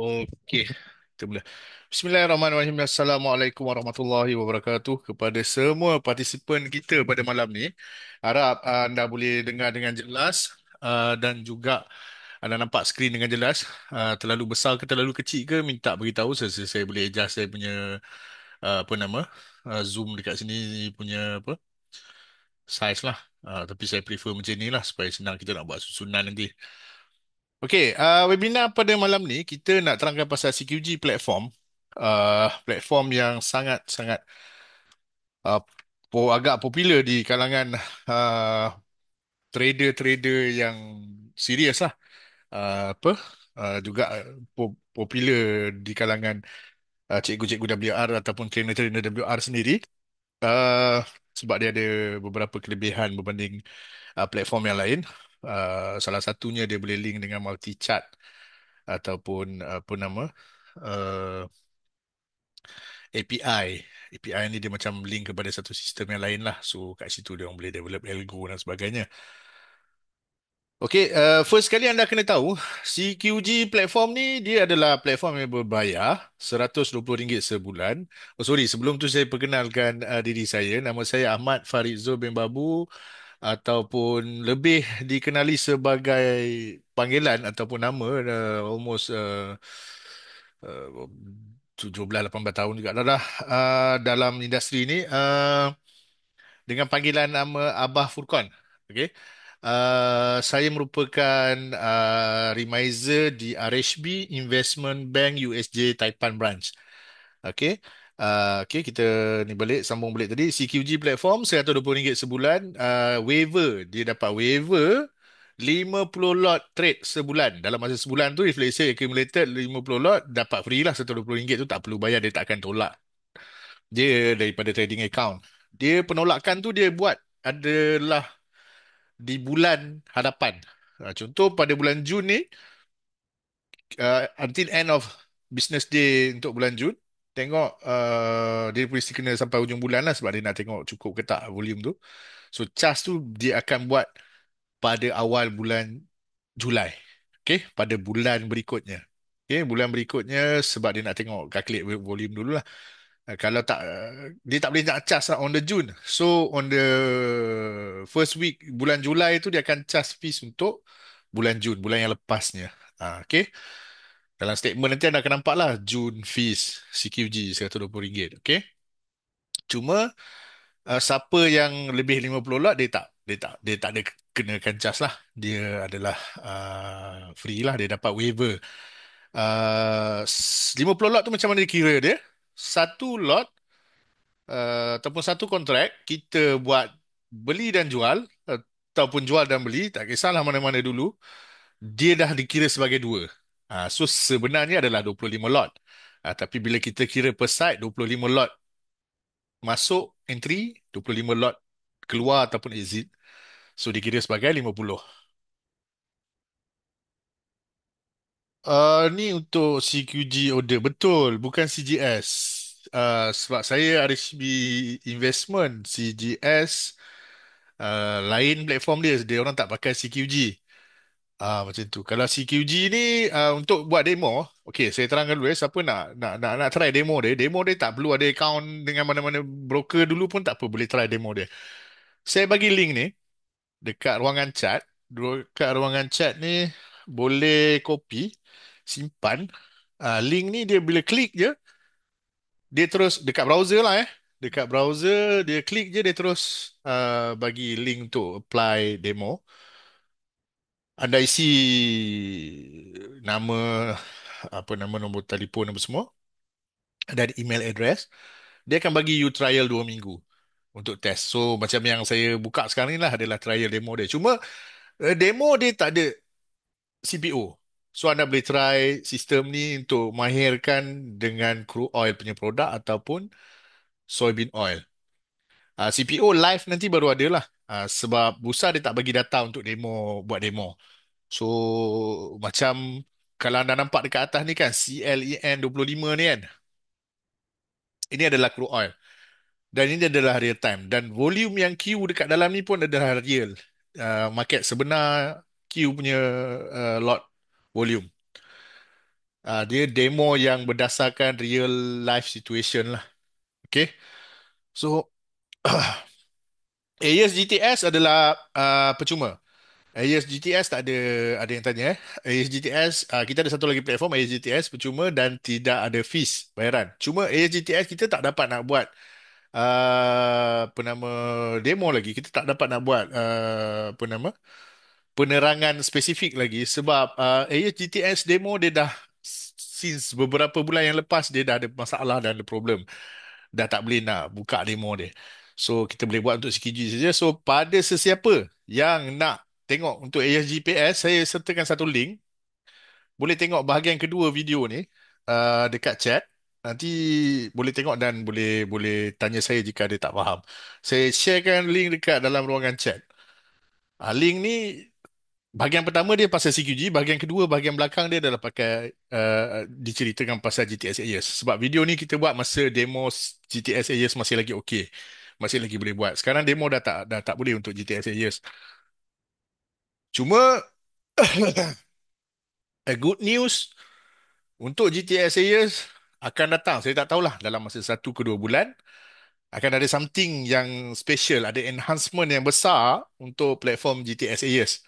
Okey, kita mula. Bismillahirrahmanirrahim. Assalamualaikum warahmatullahi wabarakatuh kepada semua partisipan kita pada malam ni. Harap anda boleh dengar dengan jelas dan juga anda nampak skrin dengan jelas. Terlalu besar ke terlalu kecil ke minta beritahu saya boleh adjust saya punya apa nama zoom dekat sini punya apa size lah. Tapi saya prefer macam ni lah supaya senang kita nak buat susunan nanti. Okey, webinar pada malam ni kita nak terangkan pasal CQG platform, platform yang sangat-sangat uh, agak popular di kalangan uh, trader-trader yang serius lah. Apa? Juga popular di kalangan cikgu-cikgu WR ataupun trainer-trainer WR sendiri. Uh, Sebab dia ada beberapa kelebihan berbanding platform yang lain. Salah satunya dia boleh link dengan multi chart ataupun apa nama API. API ni dia macam link kepada satu sistem yang lain lah. So kat situ dia orang boleh develop algo dan sebagainya. Okey, first kali anda kena tahu CQG platform ni dia adalah platform yang berbayar RM120 sebulan. Oh sorry, sebelum tu saya perkenalkan diri saya. Nama saya Ahmad Farid Zul bin Babu ataupun lebih dikenali sebagai panggilan ataupun nama almost 17 18 tahun juga dah dalam industri ni dengan panggilan nama Abah Furqan. Okey. Saya merupakan remiser di RHB Investment Bank USJ Taipan Branch. Okey. Okey, kita ni balik sambung balik tadi CQG platform RM120 sebulan, waiver dia dapat waiver 50 lot trade sebulan. Dalam masa sebulan tu if let's say accumulated 50 lot dapat free lah RM120 tu, tak perlu bayar, dia tak akan tolak. Dia daripada trading account. Dia penolakan tu dia buat adalah di bulan hadapan. Contoh pada bulan Jun ni, until end of business day untuk bulan Jun, tengok dia mesti kena sampai hujung bulan lah sebab dia nak tengok cukup ke tak volume tu. So charge tu dia akan buat pada awal bulan Julai. Okay, pada bulan berikutnya. Okay, bulan berikutnya sebab dia nak tengok calculate volume dulu lah. Kalau tak dia tak boleh nak charge lah on the June. So on the first week bulan Julai tu dia akan charge fees untuk bulan Jun, bulan yang lepasnya. Okay. Dalam statement nanti anda akan nampak lah June fees CQG RM120. Okay. Cuma siapa yang lebih 50 lot dia tak ada kenakan charge lah. Dia adalah free lah, dia dapat waiver. 50 lot tu macam mana dia kira dia? Satu lot ataupun satu kontrak kita buat beli dan jual ataupun jual dan beli, tak kisahlah mana-mana dulu, dia dah dikira sebagai dua. So sebenarnya adalah 25 lot. Tapi bila kita kira per site 25 lot masuk entry, 25 lot keluar ataupun exit, so dikira sebagai 50. Ni untuk CQG order betul, bukan CGS. Sebab saya RHB Investment, CGS lain platform dia. Dia orang tak pakai CQG. Macam tu. Kalau CQG ni untuk buat demo, okey saya terangkan dulu siapa nak try demo dia. Demo dia tak perlu ada account dengan mana-mana broker dulu pun tak apa, boleh try demo dia. Saya bagi link ni dekat ruangan chat. Dekat ruangan chat ni boleh copy, simpan. Link ni dia bila klik je, dia terus dekat browser lah dekat browser dia klik je, dia terus bagi link untuk apply demo. Anda isi nama, apa nama, nombor telefon apa semua dan email address. Dia akan bagi you trial 2 minggu untuk test. So macam yang saya buka sekarang ni lah adalah trial demo dia. Cuma demo dia tak ada CPO. So anda boleh try sistem ni untuk mahirkan dengan crude oil punya produk ataupun soybean oil. CPO live nanti baru ada lah. Sebab Bursa dia tak bagi data untuk demo, buat demo. So macam kalau anda nampak dekat atas ni kan CLEN 25 ni kan. Ini adalah crude oil. Dan ini adalah real time. Dan volume yang Q dekat dalam ni pun adalah real. Market sebenar Q punya lot volume. Dia demo yang berdasarkan real life situation lah. Okay. So, AES GTS adalah percuma. AES GTS tak ada yang tanya AES GTS kita ada satu lagi platform AES GTS percuma dan tidak ada fees bayaran. Cuma AES GTS kita tak dapat nak buat apa nama demo lagi. Kita tak dapat nak buat apa nama penerangan spesifik lagi sebab AES GTS demo dia dah since beberapa bulan yang lepas dia dah ada masalah dan ada problem. Dah tak boleh nak buka demo dia. So kita boleh buat untuk CKG saja. So pada sesiapa yang nak tengok untuk ASGPS, saya sertakan satu link. Boleh tengok bahagian kedua video ni dekat chat. Nanti boleh tengok dan boleh boleh tanya saya jika ada tak faham. Saya sharekan link dekat dalam ruangan chat. Link ni bahagian pertama dia pasal CQG, bahagian kedua bahagian belakang dia adalah pakai diceritakan pasal GTS Ayers. Sebab video ni kita buat masa demo GTS Ayers masih lagi okey. Masih lagi boleh buat. Sekarang demo dah tak boleh untuk GTS Ayers. Cuma a good news untuk GTS Ayers akan datang. Saya tak tahulah dalam masa 1 ke 2 bulan akan ada something yang special, ada enhancement yang besar untuk platform GTS Ayers.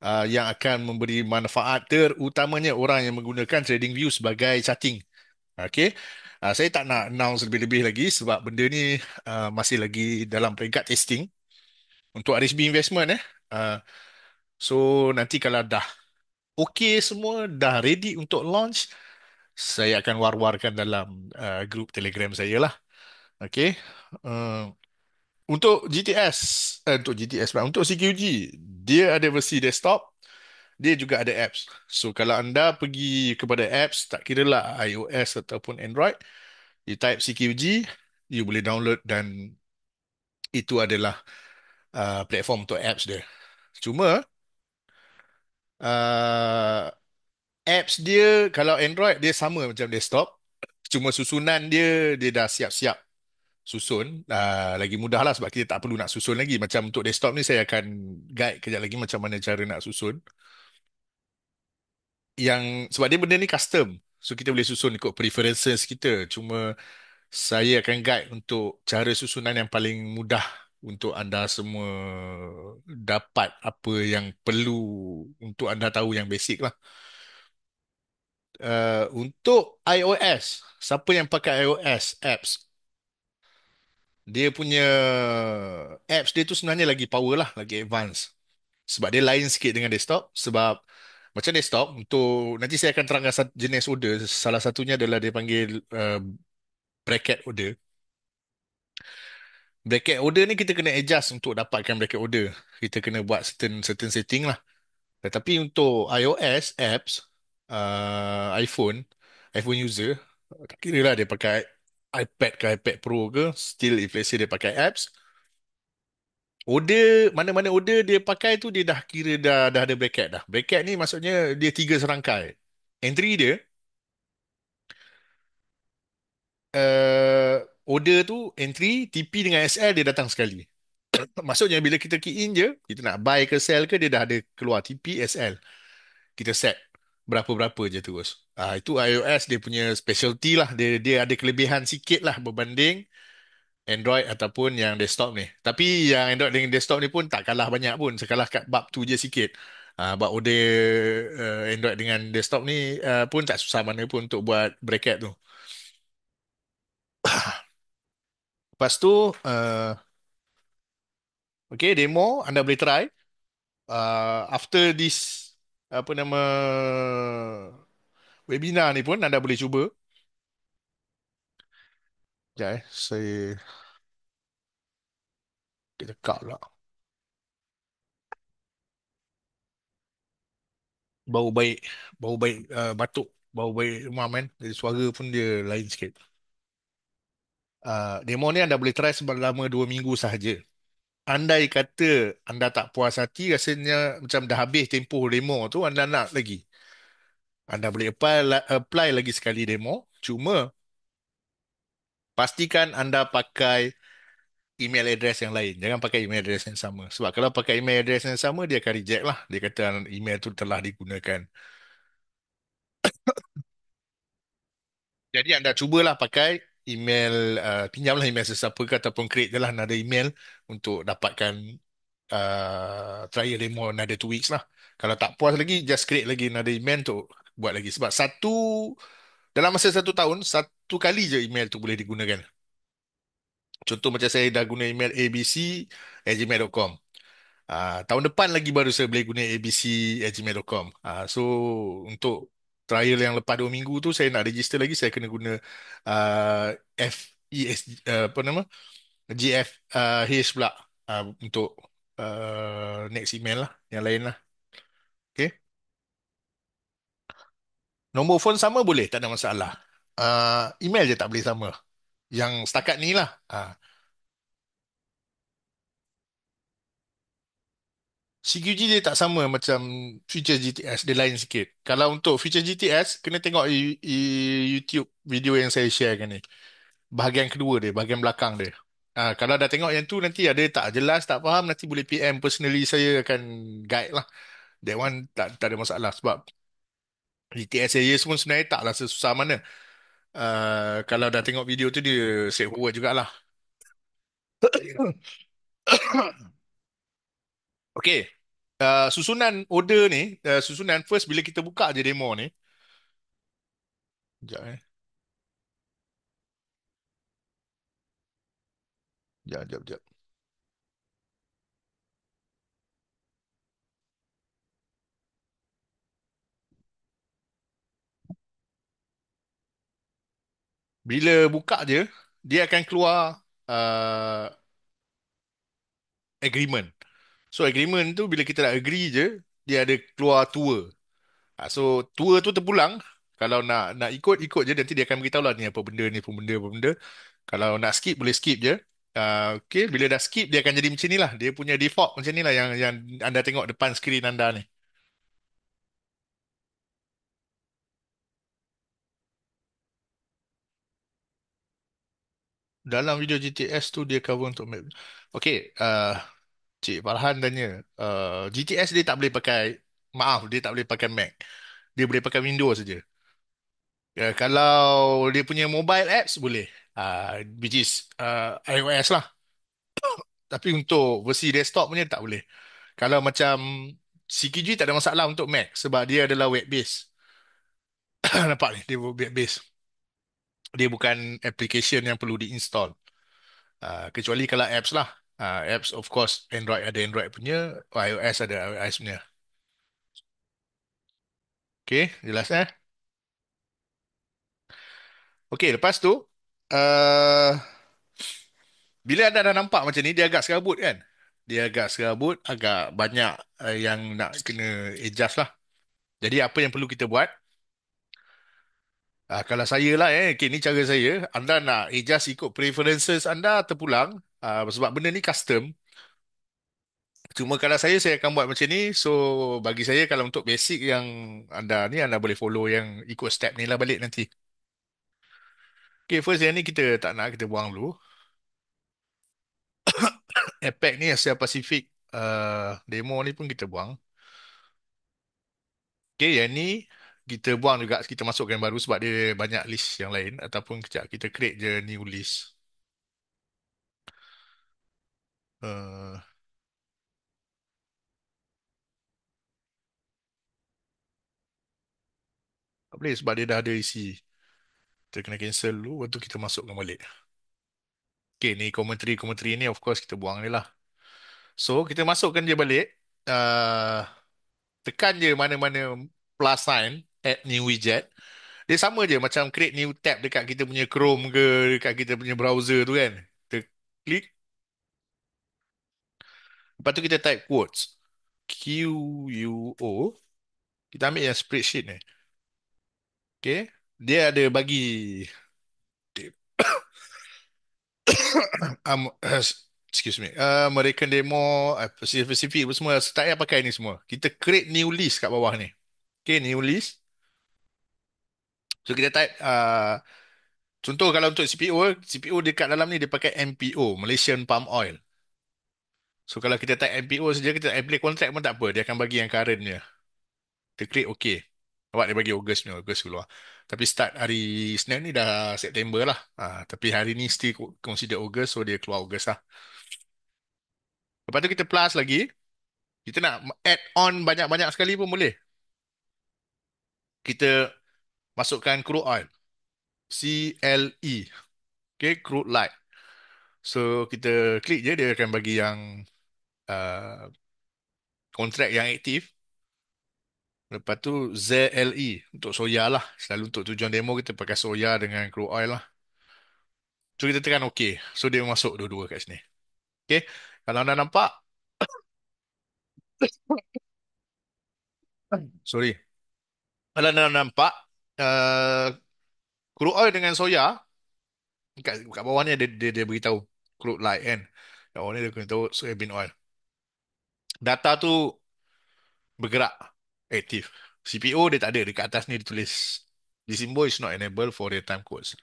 Yang akan memberi manfaat terutamanya orang yang menggunakan TradingView sebagai charting. Okey. Saya tak nak announce lebih-lebih lagi sebab benda ni masih lagi dalam peringkat testing untuk RHB investment Uh, so nanti kalau dah okey semua, dah ready untuk launch, saya akan war-warkan dalam grup Telegram saya lah. Okey. Uh, untuk GTS, untuk GTS pula, untuk CQG, dia ada versi desktop, dia juga ada apps. So kalau anda pergi kepada apps, tak kira lah iOS ataupun Android, you type CQG, you boleh download dan itu adalah platform untuk apps dia. Cuma uh, apps dia kalau Android dia sama macam desktop, cuma susunan dia dah siap-siap susun. Lagi mudah lah sebab kita tak perlu nak susun lagi. Macam untuk desktop ni saya akan guide kejap lagi macam mana cara nak susun. Sebab dia benda ni custom. So kita boleh susun ikut preferences kita. Cuma saya akan guide untuk cara susunan yang paling mudah untuk anda semua dapat apa yang perlu untuk anda tahu yang basic lah. Untuk iOS, siapa yang pakai iOS apps, dia punya apps dia tu sebenarnya lagi power lah, lagi advance. Sebab dia lain sikit dengan desktop. Sebab macam desktop, untuk nanti saya akan terangkan jenis order. Salah satunya adalah dia panggil bracket order. Bracket order ni kita kena adjust untuk dapatkan bracket order. Kita kena buat certain setting lah. Tetapi untuk iOS apps, iPhone user, tak kira lah dia pakai iPad ke iPad Pro ke, still if let's say dia pakai apps, order, mana-mana order dia pakai tu dia dah kira dah ada bracket dah. Bracket ni maksudnya dia 3 serangkai. Entry dia, order tu entry, TP dengan SL dia datang sekali. Maksudnya bila kita key in je, kita nak buy ke sell ke dia dah ada keluar TP, SL. Kita set berapa-berapa je terus. Itu iOS dia punya specialty lah. Dia ada kelebihan sikit lah berbanding Android ataupun yang desktop ni. Tapi yang Android dengan desktop ni pun tak kalah banyak pun. Sekalah kat bab tu je sikit. Bab order Android dengan desktop ni pun tak susah mana pun untuk buat bracket tu. Lepas tu, okay, demo anda boleh try. After this, apa nama, webinar ni pun anda boleh cuba. Sekejap saya cakap lah. Bau baik, bau baik batuk, bau baik demam kan. Jadi suara pun dia lain sikit. Demo ni anda boleh try selama 2 minggu sahaja. Andai kata anda tak puas hati, rasanya macam dah habis tempoh demo tu, anda nak lagi. Anda boleh apply lagi sekali demo. Cuma pastikan anda pakai email address yang lain. Jangan pakai email address yang sama. Sebab kalau pakai email address yang sama, dia akan reject lah. Dia kata email tu telah digunakan. Jadi anda cubalah pakai email, pinjamlah email sesiapa ke ataupun create je lah another email untuk dapatkan trial demo another 2 weeks lah. Kalau tak puas lagi, just create lagi another email untuk buat lagi. Sebab dalam masa 1 tahun, satu kali je email tu boleh digunakan. Contoh macam saya dah guna email abc@gmail.com. Tahun depan lagi baru saya boleh guna abc@gmail.com. So untuk trial yang lepas 2 minggu tu saya nak register lagi, saya kena guna uh, FES, apa nama, GF H pula, untuk next email lah, yang lain lah. Okay. Nombor phone sama boleh, tak ada masalah. Email je tak boleh sama. Yang setakat ni lah. CQG dia tak sama macam feature GTS, dia lain sikit. Kalau untuk feature GTS, kena tengok YouTube video yang saya sharekan ni. Bahagian kedua dia, bahagian belakang dia. Kalau dah tengok yang tu, nanti ada tak jelas, tak faham, nanti boleh PM personally, saya akan guide lah. That one tak ada masalah sebab GTS saya semua sebenarnya taklah sesusah mana. Kalau dah tengok video tu, dia straightforward jugalah. Okay. Susunan order ni, susunan first bila kita buka je demo ni. Sekejap Sekejap, sekejap, sekejap. Bila buka je, dia akan keluar uh, agreement. So agreement tu bila kita dah agree je, dia ada keluar tour. So tour tu terpulang. Kalau nak ikut, ikut je. Nanti dia akan beritahu lah ni apa benda, ni apa benda, apa benda. Kalau nak skip, boleh skip je. Okay, bila dah skip, dia akan jadi macam ni lah. Dia punya default macam ni lah yang anda tengok depan skrin anda ni. Dalam video GTS tu dia cover untuk map. Okay, Cik Farhan tanya, GTS dia tak boleh pakai, maaf, dia tak boleh pakai Mac. Dia boleh pakai Windows saja. Kalau dia punya mobile apps boleh, which is iOS lah. Tapi untuk versi desktop punya tak boleh. Kalau macam CKG tak ada masalah untuk Mac sebab dia adalah web based. Nampak ni, dia web based. Dia bukan application yang perlu diinstall. Kecuali kalau apps lah. Apps of course Android ada Android punya, iOS ada iOS punya. Okay, jelas eh? Okay, lepas tu, uh, bila anda dah nampak macam ni, dia agak serabut kan? Dia agak serabut, agak banyak yang nak kena adjust lah. Jadi apa yang perlu kita buat? Kalau saya lah, okay, ni cara saya. Anda nak adjust ikut preferences anda terpulang. Sebab benda ni custom. Cuma kalau saya akan buat macam ni. So bagi saya, kalau untuk basic yang anda ni, anda boleh follow yang ikut step ni lah balik nanti. Okay, first yang ni kita tak nak, kita buang dulu. Apex ni Asia Pacific demo ni pun kita buang. Okay, yang ni kita buang juga, kita masukkan baru sebab dia banyak list yang lain. Ataupun kejap, kita create je new list. Uh, tak boleh sebab dia dah ada isi. Kita kena cancel dulu, lepas tu kita masukkan balik. Okay, ni commentary ni of course kita buang ni lah. So, kita masukkan je balik. Uh, Tekan je mana-mana plus sign, add new widget. Dia sama je macam create new tab dekat kita punya Chrome ke, dekat kita punya browser tu kan. Kita klik, lepas tu kita type quotes. QUO. Kita ambil yang spreadsheet ni. Okay. Dia ada bagi excuse me, American demo, Pacific apa semua, tak payah pakai ni semua. Kita create new list kat bawah ni. Okay, new list. So kita type, contoh kalau untuk CPO dekat dalam ni dia pakai MPO, Malaysian Palm Oil. So kalau kita type MPO saja, kita apply contract pun tak apa, dia akan bagi yang currentnya. Kita create OK. Nampak dia bagi Ogos ni, Ogos keluar. Tapi start hari Senin ni dah September lah. Tapi hari ni still consider Ogos, so dia keluar Ogos lah. Lepas tu kita plus lagi, kita nak add on banyak-banyak sekali pun boleh. Kita masukkan crude oil, CLE, okay, crude light. So kita klik je, dia akan bagi yang uh, kontrak yang aktif. Lepas tu ZLE untuk soya lah. Selalu untuk tujuan demo kita pakai soya dengan crude oil lah. So kita tekan OK. So dia masuk dua-dua kat sini. Okay. Kalau anda nampak, sorry. Kalau anda nampak, uh, crude oil dengan soya, kat bawah ni dia beritahu crude light kan. Kat bawah ni dia beritahu soybean oil. Data tu bergerak, aktif. CPO dia tak ada. Dekat atas ni ditulis, this symbol is not enabled for real-time codes.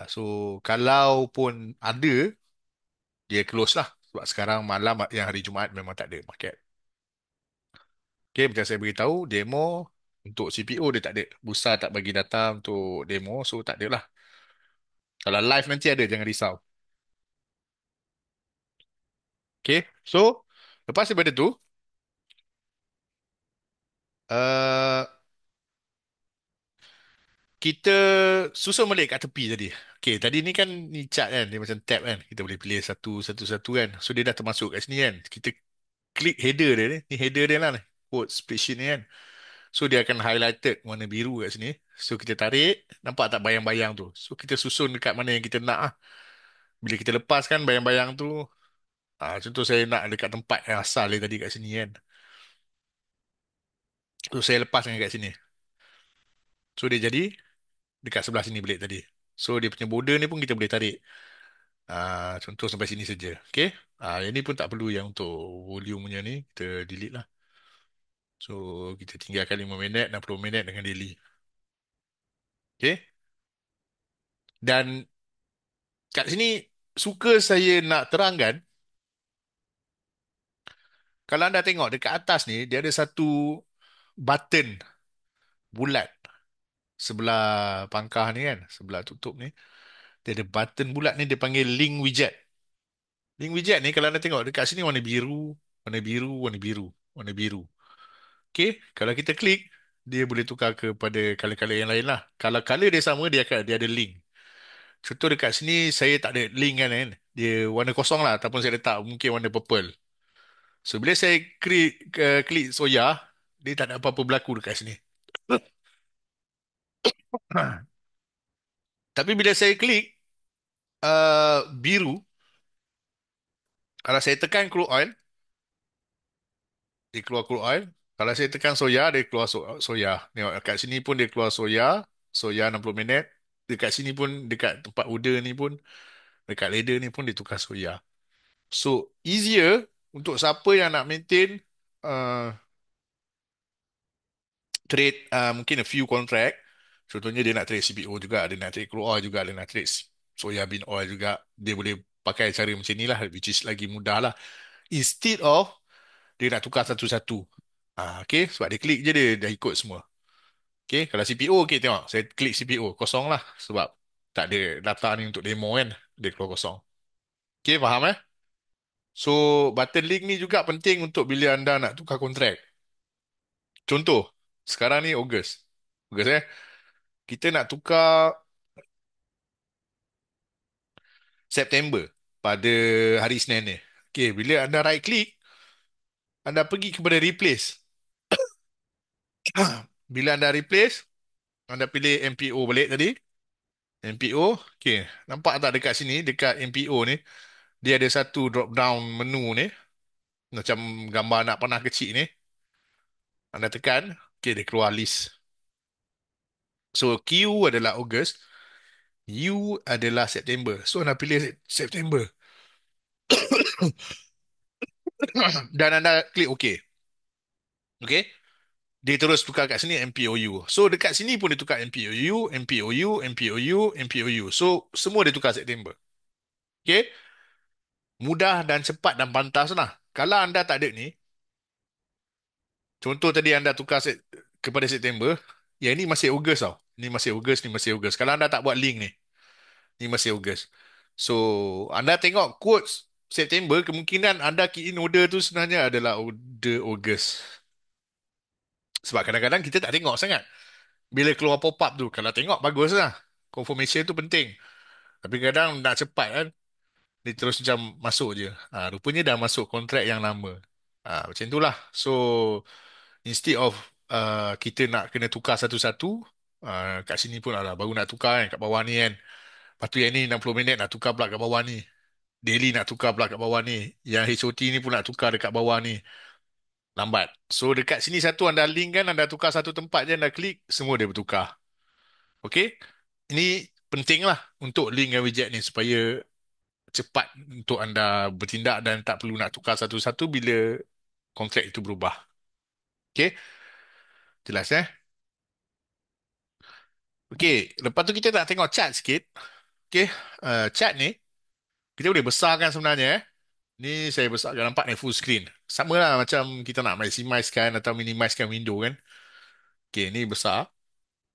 So kalau pun ada, dia close lah. Sebab sekarang malam yang hari Jumaat memang tak ada market. Okay, macam saya beritahu, demo untuk CPO dia tak ada. Bursa tak bagi data untuk demo, so tak ada lah. Kalau live nanti ada, jangan risau. Okay, so lepas daripada tu, uh, kita susun balik kat tepi tadi. Okay, tadi ni kan ni chart kan, dia macam tab kan. Kita boleh pilih satu-satu kan. So dia dah termasuk kat sini kan. Kita klik header dia ni. Ni header dia lah ni. Code spreadsheet ni kan. So dia akan highlighted warna biru kat sini. So kita tarik, nampak tak bayang-bayang tu. So kita susun dekat mana yang kita nak lah. Bila kita lepaskan bayang-bayang tu, contoh saya nak dekat tempat yang asal dia tadi kat sini kan. So saya lepaskan kat sini. So dia jadi dekat sebelah sini balik tadi. So dia punya border ni pun kita boleh tarik. Contoh sampai sini saja. Okay. Yang ni pun tak perlu yang untuk volume punya ni. Kita delete lah. So kita tinggalkan 5 minit, 60 minit dengan daily. Okay. Dan kat sini suka saya nak terangkan, kalau anda tengok dekat atas ni, dia ada satu button bulat sebelah pangkah ni kan, sebelah tutup ni. Dia ada button bulat ni, dia panggil link widget. Link widget ni kalau anda tengok dekat sini warna biru, warna biru, warna biru, warna biru. Okay, kalau kita klik, dia boleh tukar kepada color-color yang lain lah. Kalau color dia sama, dia ada link. Contoh dekat sini, saya tak ada link kan. Dia warna kosong lah, ataupun saya letak mungkin warna purple. So, bila saya klik soya, dia tak ada apa-apa berlaku dekat sini. Tapi bila saya klik biru, kalau saya tekan crude oil, dia keluar crude oil. Kalau saya tekan soya, dia keluar soya. Tengok, dekat sini pun dia keluar soya, soya 60 minit. Dekat sini pun, dekat tempat udar ni pun, dekat ladder ni pun dia tukar soya. So, easier untuk siapa yang nak maintain uh, trade mungkin a few contract. Contohnya dia nak trade CPO juga, dia nak trade crude oil juga, dia nak trade soya bean oil juga. Dia boleh pakai cara macam ni lah, which is lagi mudah lah. Instead of dia nak tukar satu-satu. Okay, sebab dia klik je dia dah ikut semua. Okay, kalau CPO, okay tengok. Saya klik CPO, kosong lah. Sebab tak ada data ni untuk demo kan. Dia keluar kosong. Okay, faham eh? So, button link ni juga penting untuk bila anda nak tukar kontrak. Contoh, sekarang ni Ogos. Ogos kita nak tukar September pada hari Isnin ni. Okay, bila anda right click, anda pergi kepada replace. Bila anda replace, anda pilih MPO balik tadi. MPO, okay. Nampak tak dekat sini, dekat MPO ni, dia ada satu drop down menu ni. Macam gambar anak panah kecil ni. Anda tekan, okay, dia keluar list. So, Q adalah Ogos, U adalah September. So, anda pilih September. Dan anda klik OK. Okay. Dia terus tukar kat sini MPOU. So dekat sini pun dia tukar MPOU, MPOU, MPOU, MPOU. So semua dia tukar September. Okay. Mudah dan cepat dan pantas lah. Kalau anda tak ada ni, contoh tadi anda tukar kepada September, Yang ini masih Ogos tau. Ni masih Ogos, ni masih Ogos. Kalau anda tak buat link ni, ni masih Ogos. So, anda tengok quotes September, kemungkinan anda key in order tu sebenarnya adalah order Ogos. Sebab kadang-kadang kita tak tengok sangat. Bila keluar pop-up tu, kalau tengok bagus lah. Confirmation tu penting. Tapi kadang nak cepat kan, dia terus macam masuk je. Rupanya dah masuk kontrak yang lama. Macam itulah. So, instead of kita nak kena tukar satu-satu, kat sini pun lah, baru nak tukar kan, kat bawah ni kan. Lepas tu yang ni 60 minit nak tukar pula kat bawah ni. Daily nak tukar pula kat bawah ni. Yang HOT ni pun nak tukar dekat bawah ni. Lambat. So, dekat sini satu anda link kan, anda tukar satu tempat je, anda klik, semua dia bertukar. Okay? Ini penting lah untuk link dan widget ni supaya cepat untuk anda bertindak dan tak perlu nak tukar satu-satu bila kontrak itu berubah. Okay? Jelas eh? Okay. Lepas tu kita nak tengok chart sikit. Okay. Chart ni kita boleh besarkan sebenarnya eh. Ni saya besarkan, nampak ni full screen. Sama lah macam kita nak maximizekan atau minimizekan window kan. Okay, ni besar.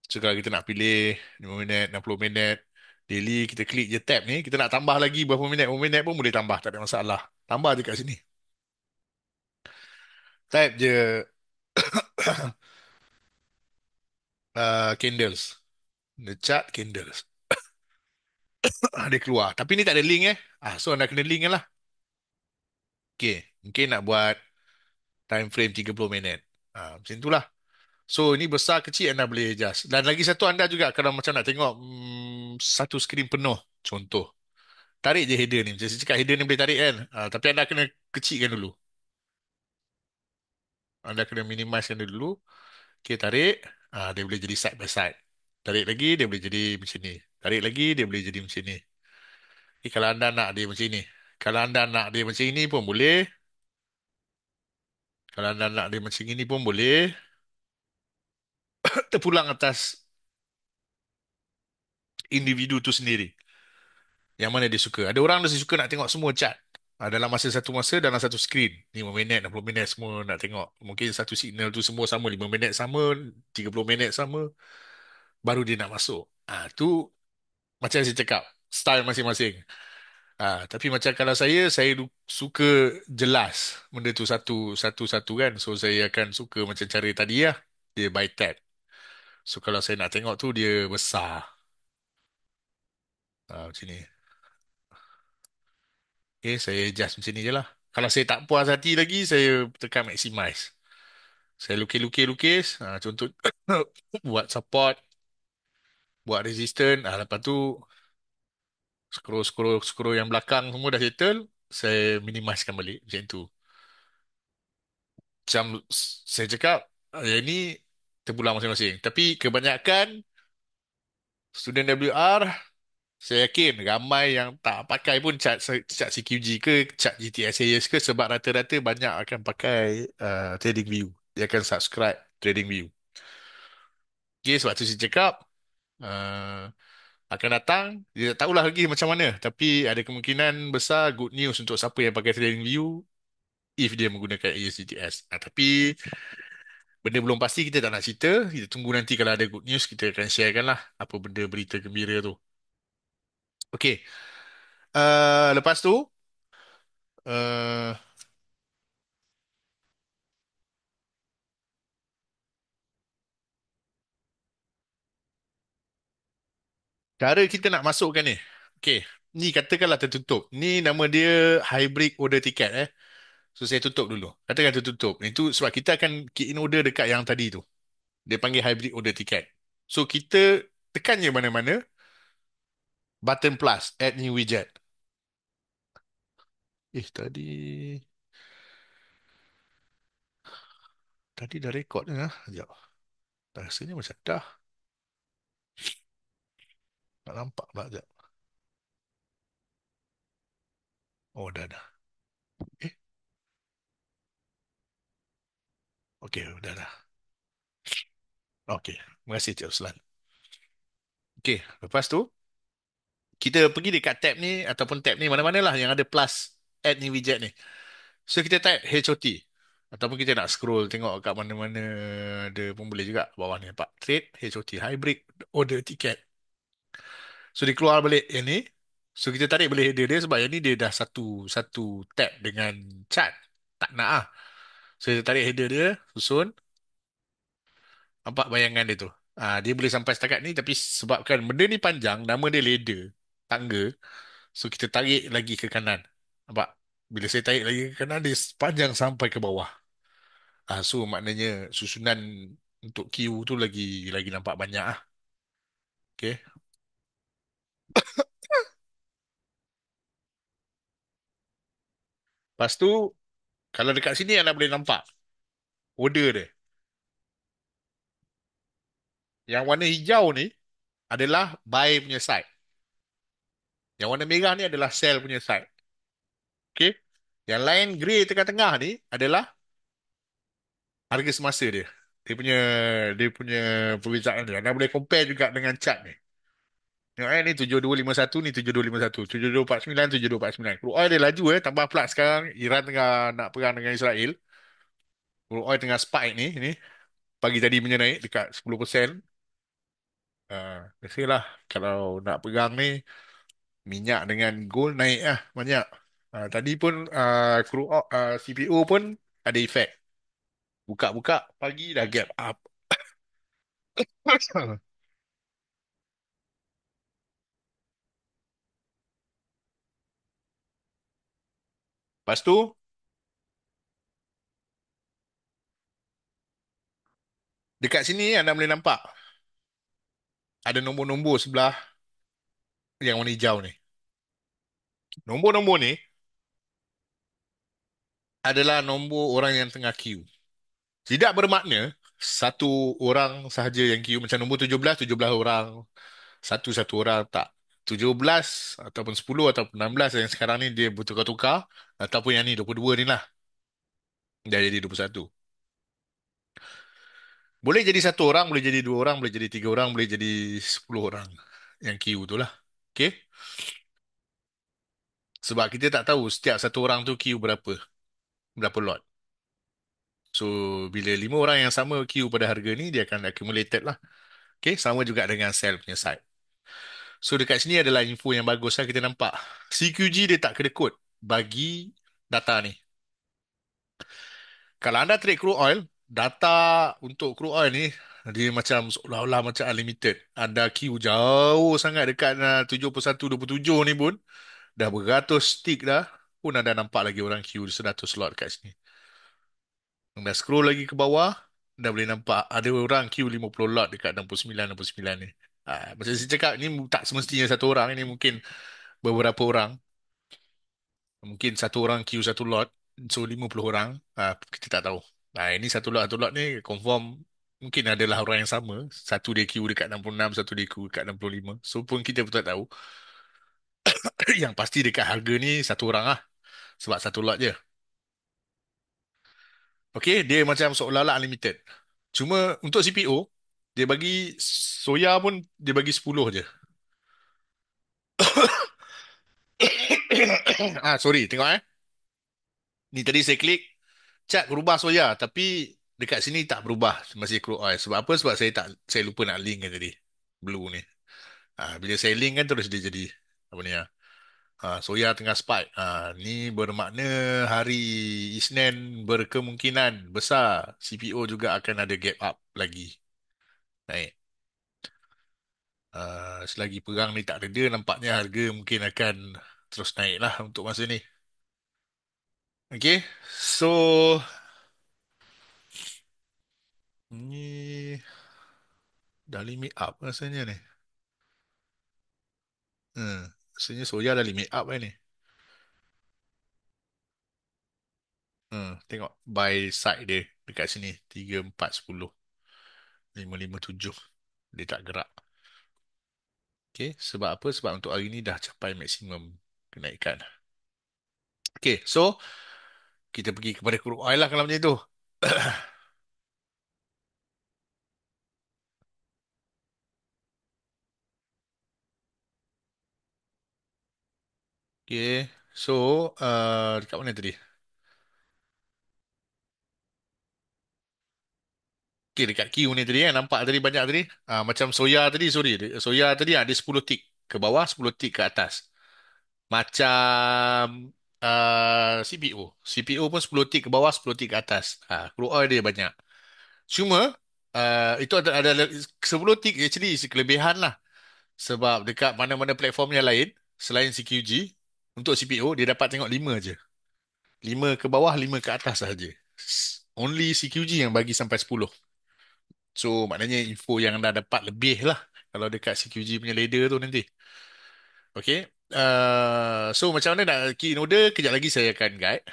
So kalau kita nak pilih 5 minit, 60 minit daily, kita klik je tab ni. Kita nak tambah lagi berapa minit pun boleh tambah. Tak ada masalah. Tambah je kat sini. Type je candles. The chart candles. Dia keluar. Tapi ni tak ada link eh. So anda kena link lah. Okay. Mungkin nak buat time frame 30 minit. Macam itulah. So ini besar kecil anda boleh adjust. Dan lagi satu anda juga kalau macam nak tengok satu skrin penuh. Contoh. Tarik je header ni. Macam saya cakap header ni boleh tarik kan. Tapi anda kena kecilkan dulu. Anda kena minimizekan dia dulu. Okay, tarik. Dia boleh jadi side by side. Tarik lagi, dia boleh jadi macam ni. Tarik lagi, dia boleh jadi macam ni. Kalau anda nak dia macam ini. Kalau anda nak dia macam ini pun boleh. Kalau anda nak dia macam ini pun boleh. Terpulang atas individu tu sendiri. Yang mana dia suka. Ada orang dia suka nak tengok semua chart. Dalam masa satu masa, dalam satu screen. 5 minit, 60 minit semua nak tengok. Mungkin satu signal tu semua sama. 5 minit sama, 30 minit sama. Baru dia nak masuk. Tu macam saya cakap. Style masing-masing. Tapi macam kalau saya suka jelas benda tu satu-satu kan. So saya akan suka macam cara tadi lah. Dia by tab. So kalau saya nak tengok tu dia besar. Macam ni. Okay, saya adjust macam ni je lah. Kalau saya tak puas hati lagi, saya tekan maximize. Saya lukis-lukis-lukis. Contoh buat support, buat resistance. Lepas tu scroll yang belakang semua dah settle. Saya minimizekan balik macam tu. Macam saya cakap, yang ni terpulang masing-masing. Tapi kebanyakan student WR, saya yakin ramai yang tak pakai pun cat CQG ke cat GTS Hayes ke sebab rata-rata banyak akan pakai TradingView. Dia akan subscribe TradingView. Okay, sebab tu saya cakap uh, akan datang, dia tak tahulah lagi macam mana. Tapi ada kemungkinan besar good news untuk siapa yang pakai TradingView if dia menggunakan ASGTS. Tapi benda belum pasti kita tak nak cerita. Kita tunggu nanti kalau ada good news kita akan sharekan lah apa benda berita gembira tu. Okay. Lepas tu uh, cara kita nak masukkan ni. Okay. Ni katakanlah tertutup. Ni nama dia hybrid order ticket eh. So saya tutup dulu. Katakan tertutup. Itu sebab kita akan key in order dekat yang tadi tu. Dia panggil hybrid order ticket. So kita tekan je mana-mana. Button plus. Add new widget. Tadi dah record dah. Sekejap. Rasanya macam dah. Tak nampak pula. Sekejap. Oh, dah. Eh, okey, dah. Okey. Terima kasih, Cik Ruslan. Okey, lepas tu, kita pergi dekat tab ni, ataupun tab ni, mana-mana lah yang ada plus add new widget ni. So, kita type HOT. Ataupun kita nak scroll tengok kat mana-mana ada pun boleh juga. Bawah ni nampak trade, HOT, hybrid, order ticket. So dia keluar balik yang ni. So kita tarik balik header dia sebab yang ni dia dah satu satu tab dengan chart. Tak nak ah. So kita tarik header dia, susun, nampak bayangan dia tu. Dia boleh sampai setakat ni tapi sebabkan benda ni panjang, nama dia ladder, tangga. So kita tarik lagi ke kanan. Nampak? Bila saya tarik lagi ke kanan dia panjang sampai ke bawah. So maknanya susunan untuk queue tu lagi nampak banyak ah. Okay. Lepas tu kalau dekat sini anda boleh nampak order dia. Yang warna hijau ni adalah buy punya side. Yang warna merah ni adalah sell punya side. Okay. Yang line grey tengah-tengah ni adalah harga semasa dia. Dia punya perbezaan dia. Anda boleh compare juga dengan chart ni. Tengok ni 7251 ni 7251, 7249 7249. Crude oil dia laju tambah plus sekarang Iran tengah nak perang dengan Israel. Crude oil tengah spike ni pagi tadi punya naik dekat 10%. Biasalah kalau nak perang ni minyak dengan gold naik banyak. Tadi pun CPO pun ada efek. Buka-buka pagi dah gap up. Lepas tu dekat sini anda boleh nampak ada nombor-nombor sebelah yang warna hijau ni. Nombor-nombor ni adalah nombor orang yang tengah queue. Tidak bermakna satu orang sahaja yang queue macam nombor 17 orang, satu-satu orang tak. 17 ataupun 10 ataupun 16 yang sekarang ni dia bertukar-tukar ataupun yang ni 22 ni lah. Dah jadi 21. Boleh jadi satu orang, boleh jadi dua orang, boleh jadi tiga orang, boleh jadi 10 orang yang queue tu lah. Okay? Sebab kita tak tahu setiap satu orang tu queue berapa lot. So, bila lima orang yang sama queue pada harga ni, dia akan accumulated lah. Okay, sama juga dengan sell punya side. So, dekat sini adalah info yang bagus lah kita nampak. CQG dia tak kena kod bagi data ni. Kalau anda trade crude oil, data untuk crude oil ni, dia macam seolah-olah macam unlimited. Ada queue jauh sangat dekat 71.27 ni pun, dah beratus stick dah, pun anda nampak lagi orang queue 100 slot kat sini. Dah scroll lagi ke bawah, dah boleh nampak ada orang queue 50 lot dekat 69 ni. Macam saya cakap, ni tak semestinya satu orang. Ini mungkin beberapa orang. Mungkin satu orang queue satu lot. So 50 orang. Kita tak tahu. Ini satu lot ni confirm mungkin adalah orang yang sama. Satu dia queue dekat 66, satu dia queue dekat 65. So pun kita pun tak tahu. Yang pasti dekat harga ni satu orang lah. Sebab satu lot je. Okay, dia macam seolah-olah unlimited. Cuma untuk CPO, dia bagi soya pun dia bagi 10 je. Sorry, tengok Ni tadi saya klik, cat berubah soya. Tapi dekat sini tak berubah. Masih crude oil. Sebab apa? Sebab saya lupa nak link kan tadi. Blue ni. Bila saya link kan terus dia jadi apa ni soya tengah spike. Ni bermakna hari Isnin berkemungkinan besar CPO juga akan ada gap up lagi. Naik. Selagi perang ni tak reda, nampaknya harga mungkin akan terus naik lah untuk masa ni. Okay, so ni dah limit up rasanya ni. Rasanya soya dah limit up ni. Tengok buy side dia dekat sini 3 4 10 5 5 7. Dia tak gerak. Okay, sebab apa? Sebab untuk hari ni dah capai maksimum kenaikan. Okay, so kita pergi kepada crude oil lah kalau macam tu. Okay, so dekat mana tadi? Okay, dekat Q ni tadi nampak tadi banyak tadi. Macam soya tadi, sorry. Soya tadi ada 10 tick ke bawah, 10 tick ke atas. Macam CPO. CPO pun 10 tick ke bawah, 10 tick ke atas. Crude oil dia banyak. Cuma itu ada 10 tick actually isi kelebihan lah. Sebab dekat mana-mana platform yang lain selain CQG untuk CPO dia dapat tengok 5 je. 5 ke bawah, 5 ke atas sahaja. Only CQG yang bagi sampai 10. So maknanya info yang anda dapat lebih lah kalau dekat CQG punya ladder tu nanti. Okay. So macam mana nak key in order, kejap lagi saya akan guide.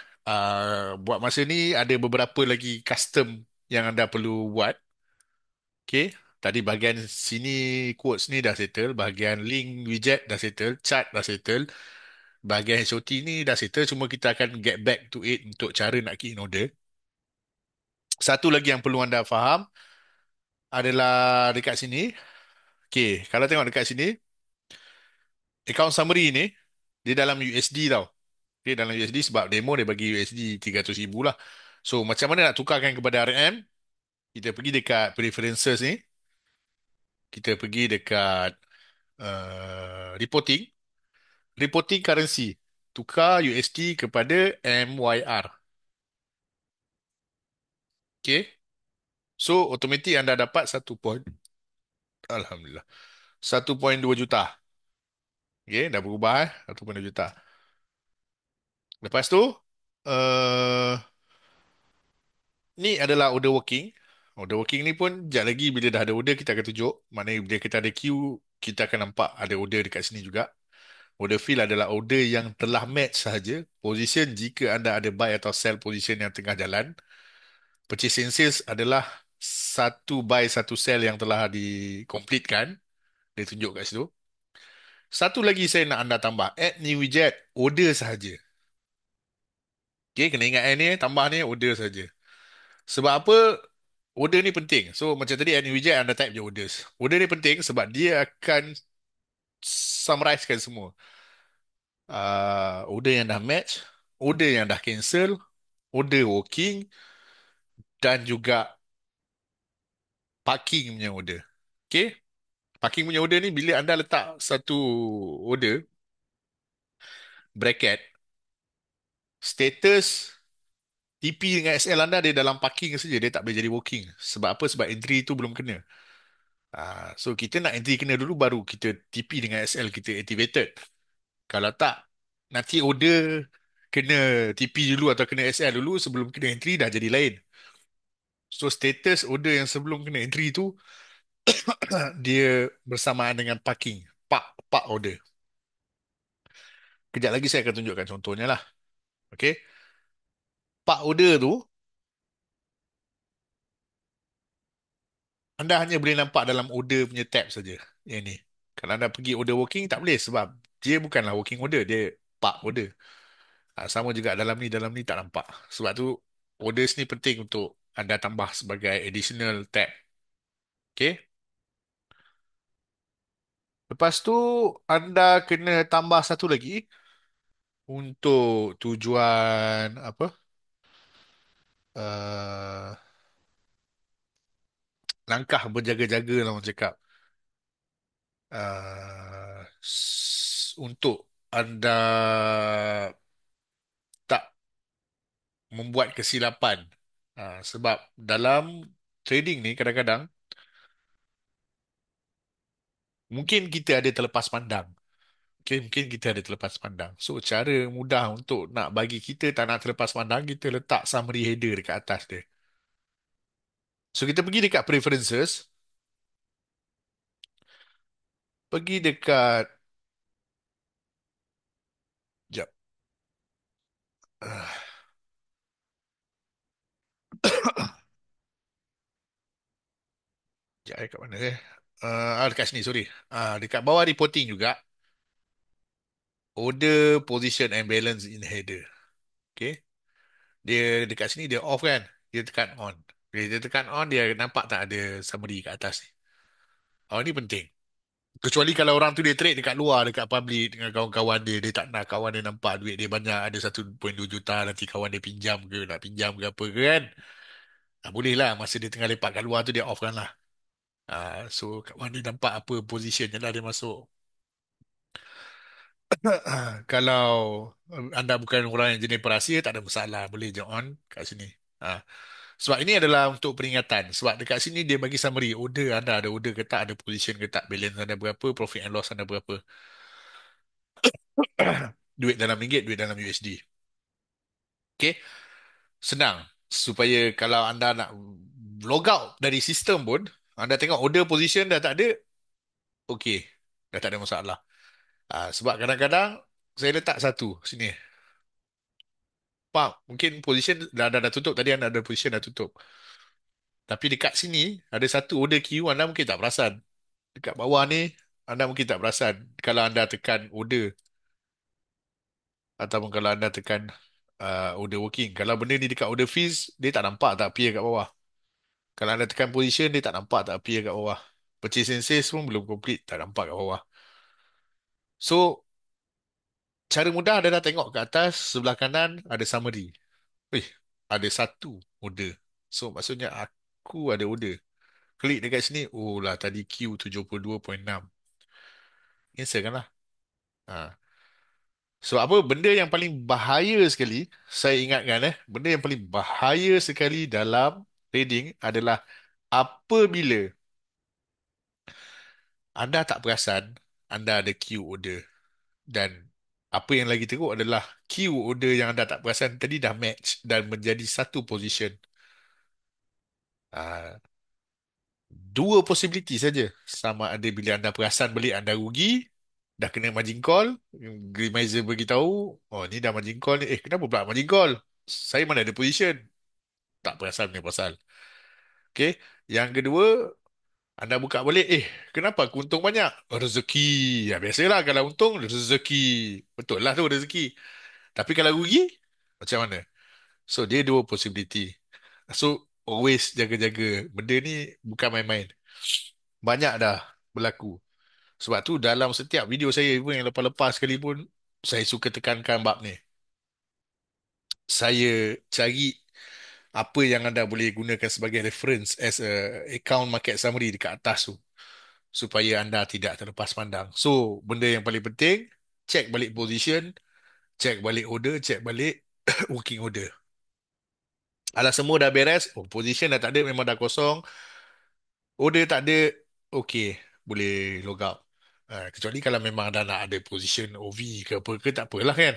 Buat masa ni ada beberapa lagi custom yang anda perlu buat. Okay. Tadi bahagian sini quotes ni dah settle. Bahagian link widget dah settle. Chart dah settle. Bahagian HOT ni dah settle. Cuma kita akan get back to it untuk cara nak key in order. Satu lagi yang perlu anda faham adalah dekat sini. Okay. Kalau tengok dekat sini. Account summary ni. Dia dalam USD tau. Okay, dalam USD sebab demo dia bagi USD 300,000 lah. So macam mana nak tukarkan kepada RM? Kita pergi dekat preferences ni. Kita pergi dekat reporting. Reporting currency. Tukar USD kepada MYR. Okay. So automatik anda dapat 1 point. Alhamdulillah. 1.2 juta. Okay, dah berubah 1.2 juta. Lepas tu, uh, ni adalah order working. Order working ni pun sekejap lagi bila dah ada order kita akan tunjuk. Maknanya bila kita ada queue, kita akan nampak ada order dekat sini juga. Order fill adalah order yang telah match sahaja. Position jika anda ada buy atau sell position yang tengah jalan. Purchase and sales adalah satu buy satu sell yang telah dikompletkan. Dia tunjuk kat situ. Satu lagi saya nak anda tambah. Add new widget. Order sahaja. Okay, kena ingat ni. Tambah ni order sahaja. Sebab apa? Order ni penting. So macam tadi any widget anda type je orders. Order ni penting sebab dia akan summarizekan semua. Order yang dah match, order yang dah cancel, order working dan juga parking punya order. Okay? Parking punya order ni bila anda letak satu order, bracket, status TP dengan SL anda dia dalam parking saja, dia tak boleh jadi working. Sebab apa? Sebab entry tu belum kena. So kita nak entry kena dulu baru kita TP dengan SL kita activated. Kalau tak, nanti order kena TP dulu atau kena SL dulu sebelum kena entry dah jadi lain. So, status order yang sebelum kena entry tu, dia bersamaan dengan parking. Park order. Kejap lagi saya akan tunjukkan contohnya lah. Okay. Park order tu, anda hanya boleh nampak dalam order punya tab saja. Yang ni. Kalau anda pergi order working, tak boleh sebab dia bukanlah working order, dia park order. Sama juga dalam ni tak nampak. Sebab tu, orders ni penting untuk anda tambah sebagai additional tab. Okay. Lepas tu, anda kena tambah satu lagi untuk tujuan apa? Uh, Langkah berjaga-jaga lah orang cakap. Untuk anda tak membuat kesilapan. Sebab dalam trading ni kadang-kadang mungkin kita ada terlepas pandang. Okay, mungkin kita ada terlepas pandang. So, cara mudah untuk nak bagi kita tak nak terlepas pandang, kita letak summary header dekat atas dia. So, kita pergi dekat preferences. Pergi dekat... Sekejap. Ah, sekejap kat mana eh? Dekat sini, sorry. Dekat bawah reporting juga. Order, position and balance in header. Okay. Dia dekat sini, dia off kan? Dia tekan on. Bila dia tekan on, dia nampak tak ada summary kat atas ni. Oh, ni penting. Kecuali kalau orang tu dia trade dekat luar, dekat public dengan kawan-kawan dia, dia tak nak kawan dia nampak duit dia banyak, ada 1.2 juta, nanti kawan dia pinjam ke, nak pinjam ke apa ke kan. Boleh lah masa dia tengah lepak kat luar tu dia off kan lah. So kat mana dia nampak apa positionnya lah dia masuk. Kalau anda bukan orang yang jenis perahsia, tak ada masalah. Boleh je on kat sini. Ah, sebab ini adalah untuk peringatan. Sebab dekat sini dia bagi summary. Order anda ada order ke tak, ada position ke tak, balance anda berapa, profit and loss anda berapa. Duit dalam ringgit, duit dalam USD. Okay, senang. Supaya kalau anda nak log out dari sistem pun, anda tengok order position dah tak ada, okay. Dah tak ada masalah. Sebab kadang-kadang saya letak satu sini. Pak, mungkin position dah tutup tadi anda ada position dah tutup. Tapi dekat sini ada satu order queue anda mungkin tak perasan. Dekat bawah ni anda mungkin tak perasan kalau anda tekan order ataupun kalau anda tekan order working. Kalau benda ni dekat order fees dia tak nampak tak appear kat bawah. Kalau anda tekan position dia tak nampak tak appear kat bawah. Purchase and sales pun belum complete tak nampak kat bawah. So cara mudah anda dah tengok ke atas sebelah kanan ada summary. Eh, ada satu order. So maksudnya aku ada order. Klik dekat sini, oh lah tadi Q 72.6. Cancel kan lah. Ha. So apa benda yang paling bahaya sekali, saya ingatkan benda yang paling bahaya sekali dalam trading adalah apabila anda tak perasan anda ada Q order dan apa yang lagi teruk adalah Q order yang anda tak perasan tadi dah match dan menjadi satu position. Ah, dua possibility saja. Sama ada bila anda perasan balik anda rugi, dah kena margin call, Grimaiser beritahu, oh ni dah margin call ni. Kenapa pula margin call? Saya mana ada position? Tak perasan ni pasal. Okay. Yang kedua, anda buka balik, kenapa aku untung banyak? Rezeki. Ya, biasalah kalau untung, rezeki. Betul lah tu rezeki. Tapi kalau rugi, macam mana? So, dia dua possibility. So, always jaga-jaga. Benda ni bukan main-main. Banyak dah berlaku. Sebab tu dalam setiap video saya pun yang lepas-lepas sekali pun saya suka tekankan bab ni. Saya cari apa yang anda boleh gunakan sebagai reference as a account market summary dekat atas tu supaya anda tidak terlepas pandang. So, benda yang paling penting, check balik position, check balik order, check balik working order. Alah semua dah beres, position dah tak ada, memang dah kosong. Order tak ada, okey, boleh log out. Kecuali kalau memang anda nak ada position OV ke apa ke, tak apalah kan.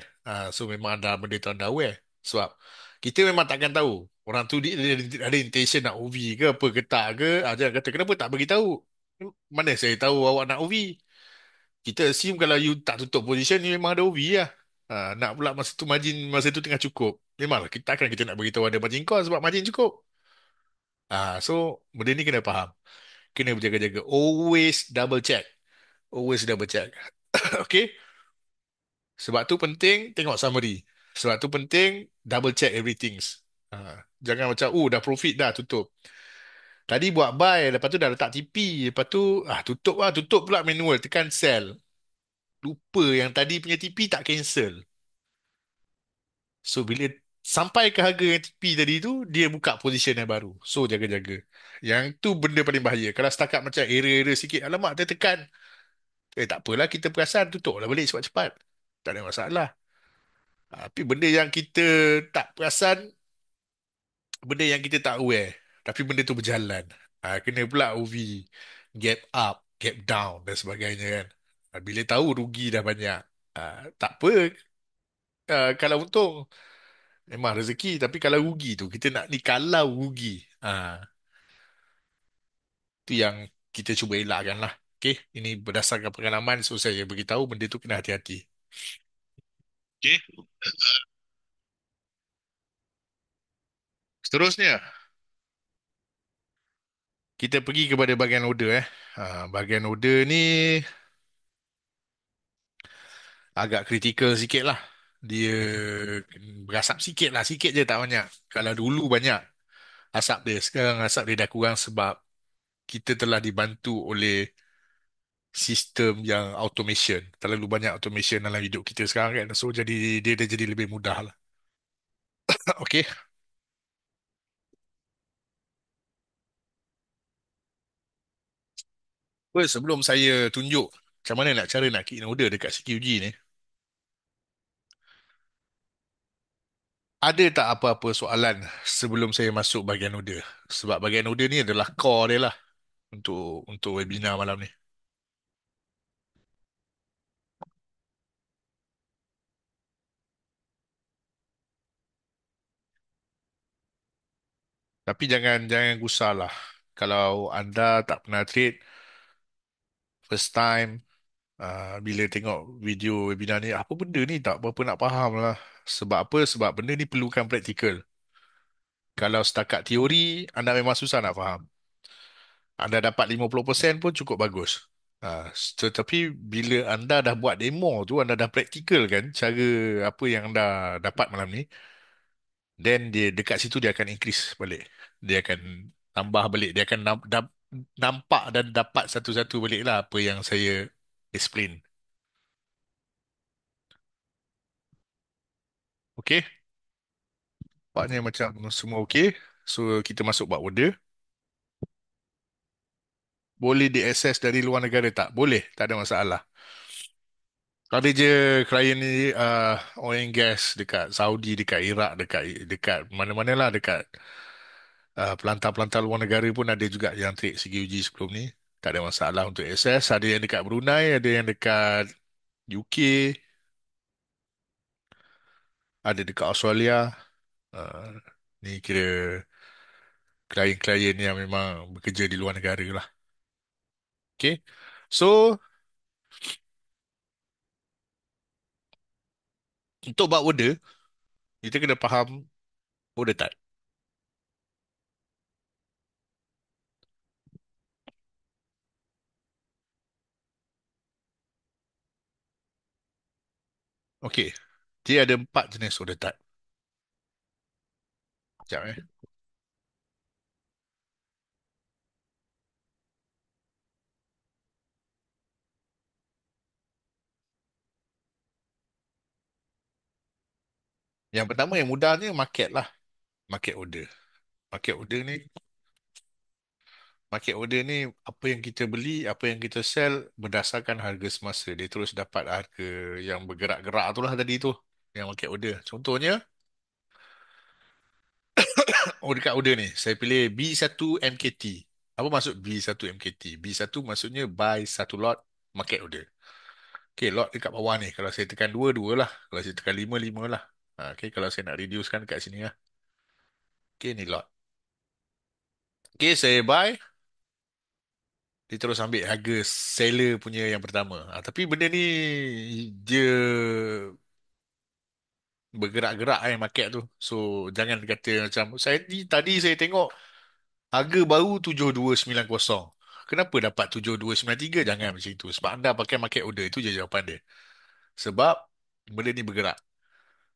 So memang anda benda tu anda aware. Sebab kita memang takkan tahu. Orang tu dia ada intention nak OV ke apa ke tak ke. Jangan kata kenapa tak bagi tahu. Mana saya tahu awak nak OV. Kita assume kalau you tak tutup position, you memang ada OV lah. Nak pula masa tu margin masa tu tengah cukup. Memanglah kita nak bagi tahu ada margin call sebab margin cukup. So benda ni kena faham. Kena berjaga-jaga. Always double check. Always double check. Okay? Sebab tu penting tengok summary. Sebab tu penting double check everything. Jangan macam, dah profit dah tutup. Tadi buat buy, lepas tu dah letak TP. Lepas tu, tutup lah. Tutup pula manual. Tekan sell. Lupa yang tadi punya TP tak cancel. So, bila sampai ke harga yang TP tadi tu, dia buka position yang baru. So, jaga-jaga. Yang tu benda paling bahaya. Kalau setakat macam error-error sikit, alamak, tertekan. Tak apalah kita perasan tutup lah balik cepat-cepat. Tak ada masalah. Tapi benda yang kita tak perasan, benda yang kita tak aware, tapi benda tu berjalan. Kena pula OV, gap up, gap down dan sebagainya kan. Bila tahu rugi dah banyak. Tak apa. Kalau untung, memang rezeki. Tapi kalau rugi tu, kita nak ni kalau rugi. Tu yang kita cuba elakkan lah. Okay, ini berdasarkan pengalaman, so saya beritahu benda tu kena hati-hati. Okay. Seterusnya, kita pergi kepada bahagian order bahagian order ni agak kritikal sikit lah. Dia berasap sikit lah, sikit je tak banyak. Kalau dulu banyak asap dia, sekarang asap dia dah kurang sebab kita telah dibantu oleh sistem yang automation. Terlalu banyak automation dalam hidup kita sekarang kan. So jadi dia dah jadi lebih mudah lah. Okay. Well, sebelum saya tunjuk macam mana nak cara nak key in order dekat CQG ni, ada tak apa-apa soalan sebelum saya masuk bahagian order? Sebab bahagian order ni adalah core dia lah untuk webinar malam ni. Tapi jangan jangan gusarlah. Kalau anda tak pernah trade first time, bila tengok video webinar ni, apa benda ni tak berapa nak faham lah. Sebab apa? Sebab benda ni perlukan praktikal. Kalau setakat teori, anda memang susah nak faham. Anda dapat 50% pun cukup bagus. Tetapi bila anda dah buat demo tu, anda dah praktikal kan cara apa yang anda dapat malam ni, then dia dekat situ dia akan increase balik. Dia akan tambah balik. Dia akan nampak dan dapat satu-satu balik lah apa yang saya explain. Okey? Nampaknya macam semua okey. So, kita masuk buat order. Boleh diakses dari luar negara tak? Boleh, tak ada masalah. Ada je klien ni oil and gas dekat Saudi, dekat Iraq, dekat dekat mana-mana lah, dekat pelantar-pelantar luar negara pun ada juga yang trade CQG sebelum ni. Tak ada masalah untuk akses. Ada yang dekat Brunei, ada yang dekat UK, ada dekat Australia. Uh, Ni kira klien-klien yang memang bekerja di luar negara lah. Okay. So, untuk buat order, kita kena faham order type. Okay. Dia ada 4 jenis order type. Sekejap eh. Yang pertama yang mudahnya market lah. Market order. Market order ni, market order ni apa yang kita beli, apa yang kita sell berdasarkan harga semasa. Dia terus dapat harga yang bergerak-gerak tu lah tadi tu. Yang market order. Contohnya, oh dekat order ni, saya pilih B1 MKT. Apa maksud B1 MKT? B1 maksudnya buy satu lot market order. Okay, lot dekat bawah ni. Kalau saya tekan 2, 2 lah. Kalau saya tekan 5, 5 lah. Okay, kalau saya nak reducekan dekat sini lah. Okay, ni lot. Okay, saya buy. Dia terus ambil harga seller punya yang pertama. Tapi benda ni dia bergerak-gerak market tu. So jangan kata macam tadi saya tengok harga baru 7290. Kenapa dapat 7293? Jangan macam itu. Sebab anda pakai market order, itu je jawapan dia. Sebab benda ni bergerak.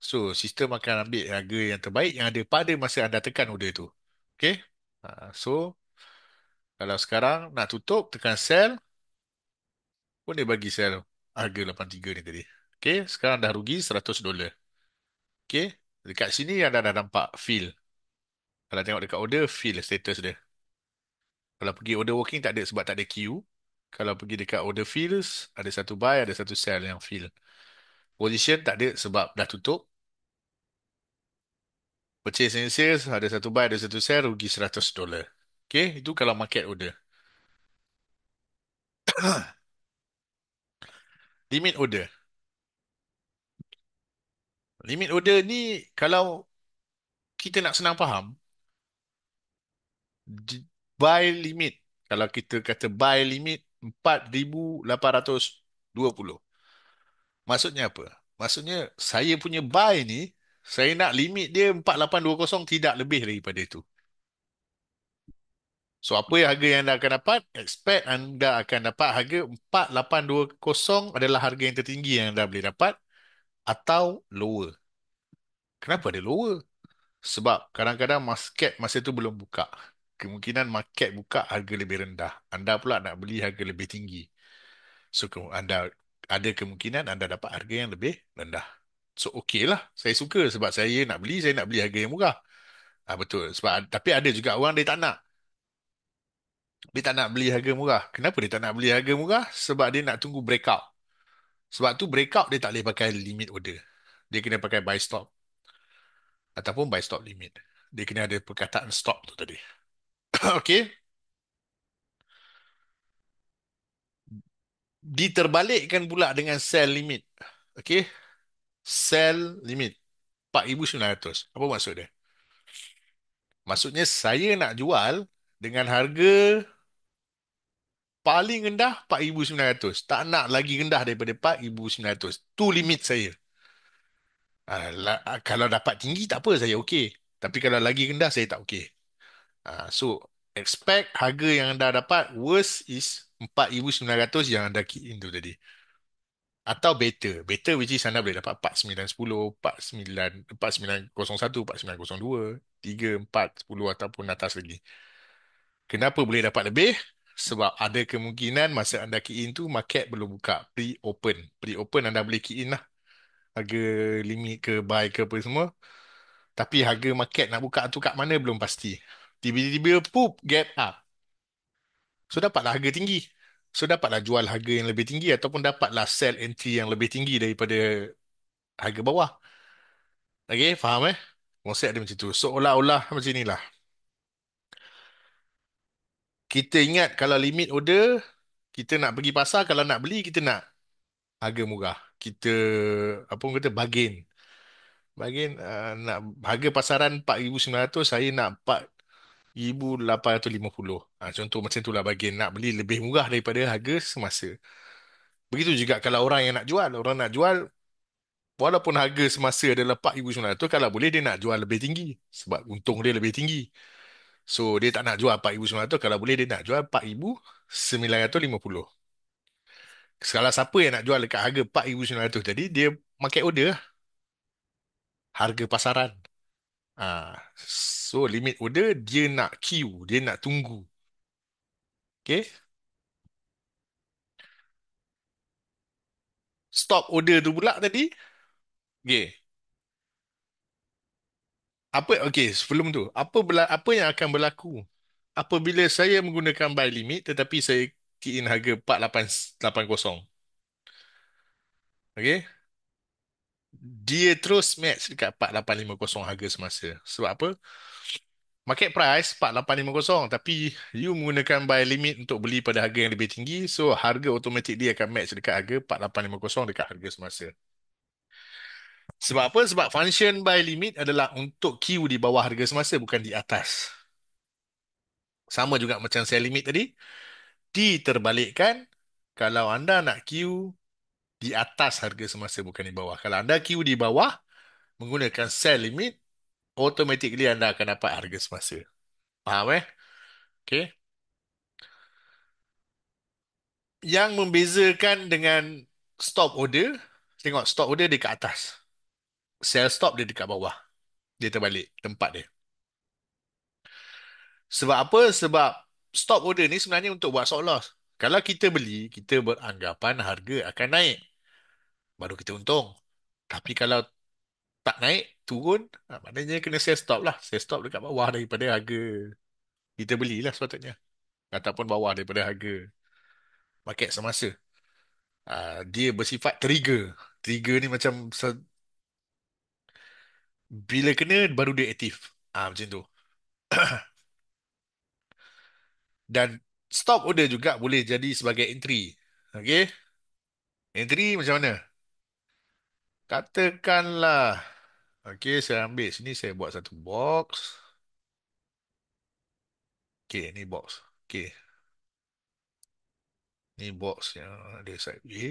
So sistem akan ambil harga yang terbaik yang ada pada masa anda tekan order tu. Okay? So kalau sekarang nak tutup, tekan sell, pun dia bagi sell harga 83 ni tadi. Okay, sekarang dah rugi $100. Okay, dekat sini anda dah nampak fill. Kalau tengok dekat order, fill status dia. Kalau pergi order working tak ada sebab tak ada queue. Kalau pergi dekat order fills, ada satu buy, ada satu sell yang fill. Position tak ada sebab dah tutup. Purchase and sales, ada satu buy, ada satu sell, rugi $100. Okay, itu kalau market order. Limit order. Limit order ni kalau kita nak senang faham, buy limit. Kalau kita kata buy limit 4,820. Maksudnya apa? Maksudnya saya punya buy ni, saya nak limit dia 4820, tidak lebih daripada itu. So apa yang harga yang anda akan dapat? Expect anda akan dapat harga 4820 adalah harga yang tertinggi yang anda boleh dapat atau lower. Kenapa ada lower? Sebab kadang-kadang market masa itu belum buka. Kemungkinan market buka harga lebih rendah. Anda pula nak beli harga lebih tinggi. So, anda ada kemungkinan anda dapat harga yang lebih rendah. So, okey lah. Saya suka sebab saya nak beli harga yang murah. Betul. Sebab tapi ada juga orang dia tak nak. Dia tak nak beli harga murah. Kenapa dia tak nak beli harga murah? Sebab dia nak tunggu breakout. Sebab tu breakout dia tak boleh pakai limit order. Dia kena pakai buy stop ataupun buy stop limit. Dia kena ada perkataan stop tu tadi. Okey. Diterbalikkan pula dengan sell limit. Okey. Sell limit 4,900. Apa maksud dia? Maksudnya saya nak jual dengan harga paling rendah 4,900. Tak nak lagi rendah daripada 4,900. Tu limit saya. Kalau dapat tinggi tak apa, saya okey. Tapi kalau lagi rendah saya tak okey. So expect harga yang anda dapat worst is 4,900 yang anda key in tu tadi. Atau better. Better which is anda boleh dapat 4,910, 49, 4901, 4902, 3, 4, 10 ataupun atas lagi. Kenapa boleh dapat lebih? Sebab ada kemungkinan masa anda key in tu market belum buka pre-open. Pre-open anda boleh key in lah. Harga limit ke buy ke apa semua. Tapi harga market nak buka tu kat mana belum pasti. Tiba-tiba pup gap up. So dapatlah harga tinggi. So dapatlah jual harga yang lebih tinggi ataupun dapatlah sell entry yang lebih tinggi daripada harga bawah. Okey, faham konsep dia macam tu. Seolah-olah macam inilah. Kita ingat kalau limit order, kita nak pergi pasar, kalau nak beli, kita nak harga murah. Kita, apa orang kata, bargain. Bargain, nak harga pasaran 4,900, saya nak 4,850. Contoh macam itulah bargain. Nak beli lebih murah daripada harga semasa. Begitu juga kalau orang yang nak jual. Orang nak jual, walaupun harga semasa adalah 4,900, kalau boleh dia nak jual lebih tinggi. Sebab untung dia lebih tinggi. So, dia tak nak jual 4,900. Kalau boleh, dia nak jual 4,950. Kalau siapa yang nak jual dekat harga 4,900 tadi, dia market order lah. Harga pasaran. So, limit order, dia nak queue. Dia nak tunggu. Okay? Stop order tu pula tadi. Okay. Okay, sebelum tu. Apa yang akan berlaku apabila saya menggunakan buy limit tetapi saya key in harga 4,880. Okay? Dia terus match dekat 4,850 harga semasa. Sebab apa? Market price 4,850 tapi you menggunakan buy limit untuk beli pada harga yang lebih tinggi, so harga automatic dia akan match dekat harga 4,850 dekat harga semasa. Sebab apa? Sebab function buy limit adalah untuk queue di bawah harga semasa, bukan di atas. Sama juga macam sell limit tadi, diterbalikkan kalau anda nak queue di atas harga semasa, bukan di bawah. Kalau anda queue di bawah menggunakan sell limit, automatically anda akan dapat harga semasa. Faham Okay. Yang membezakan dengan stop order, tengok stop order dia kat atas. Sell stop dia dekat bawah. Dia terbalik tempat dia. Sebab apa? Sebab stop order ni sebenarnya untuk buat stop loss. Kalau kita beli, kita beranggapan harga akan naik. Baru kita untung. Tapi kalau tak naik, turun, maknanya kena sell stop lah. Sell stop dekat bawah daripada harga kita belilah sepatutnya. Ataupun bawah daripada harga market semasa. Dia bersifat trigger. Trigger ni macam bila kena baru dia aktif. Macam tu. Dan stop order juga boleh jadi sebagai entry. Okey? Entry macam mana? Katakanlah, okey, saya ambil sini, saya buat satu box. Okey, ni box. Okey, ni box yang ada side A.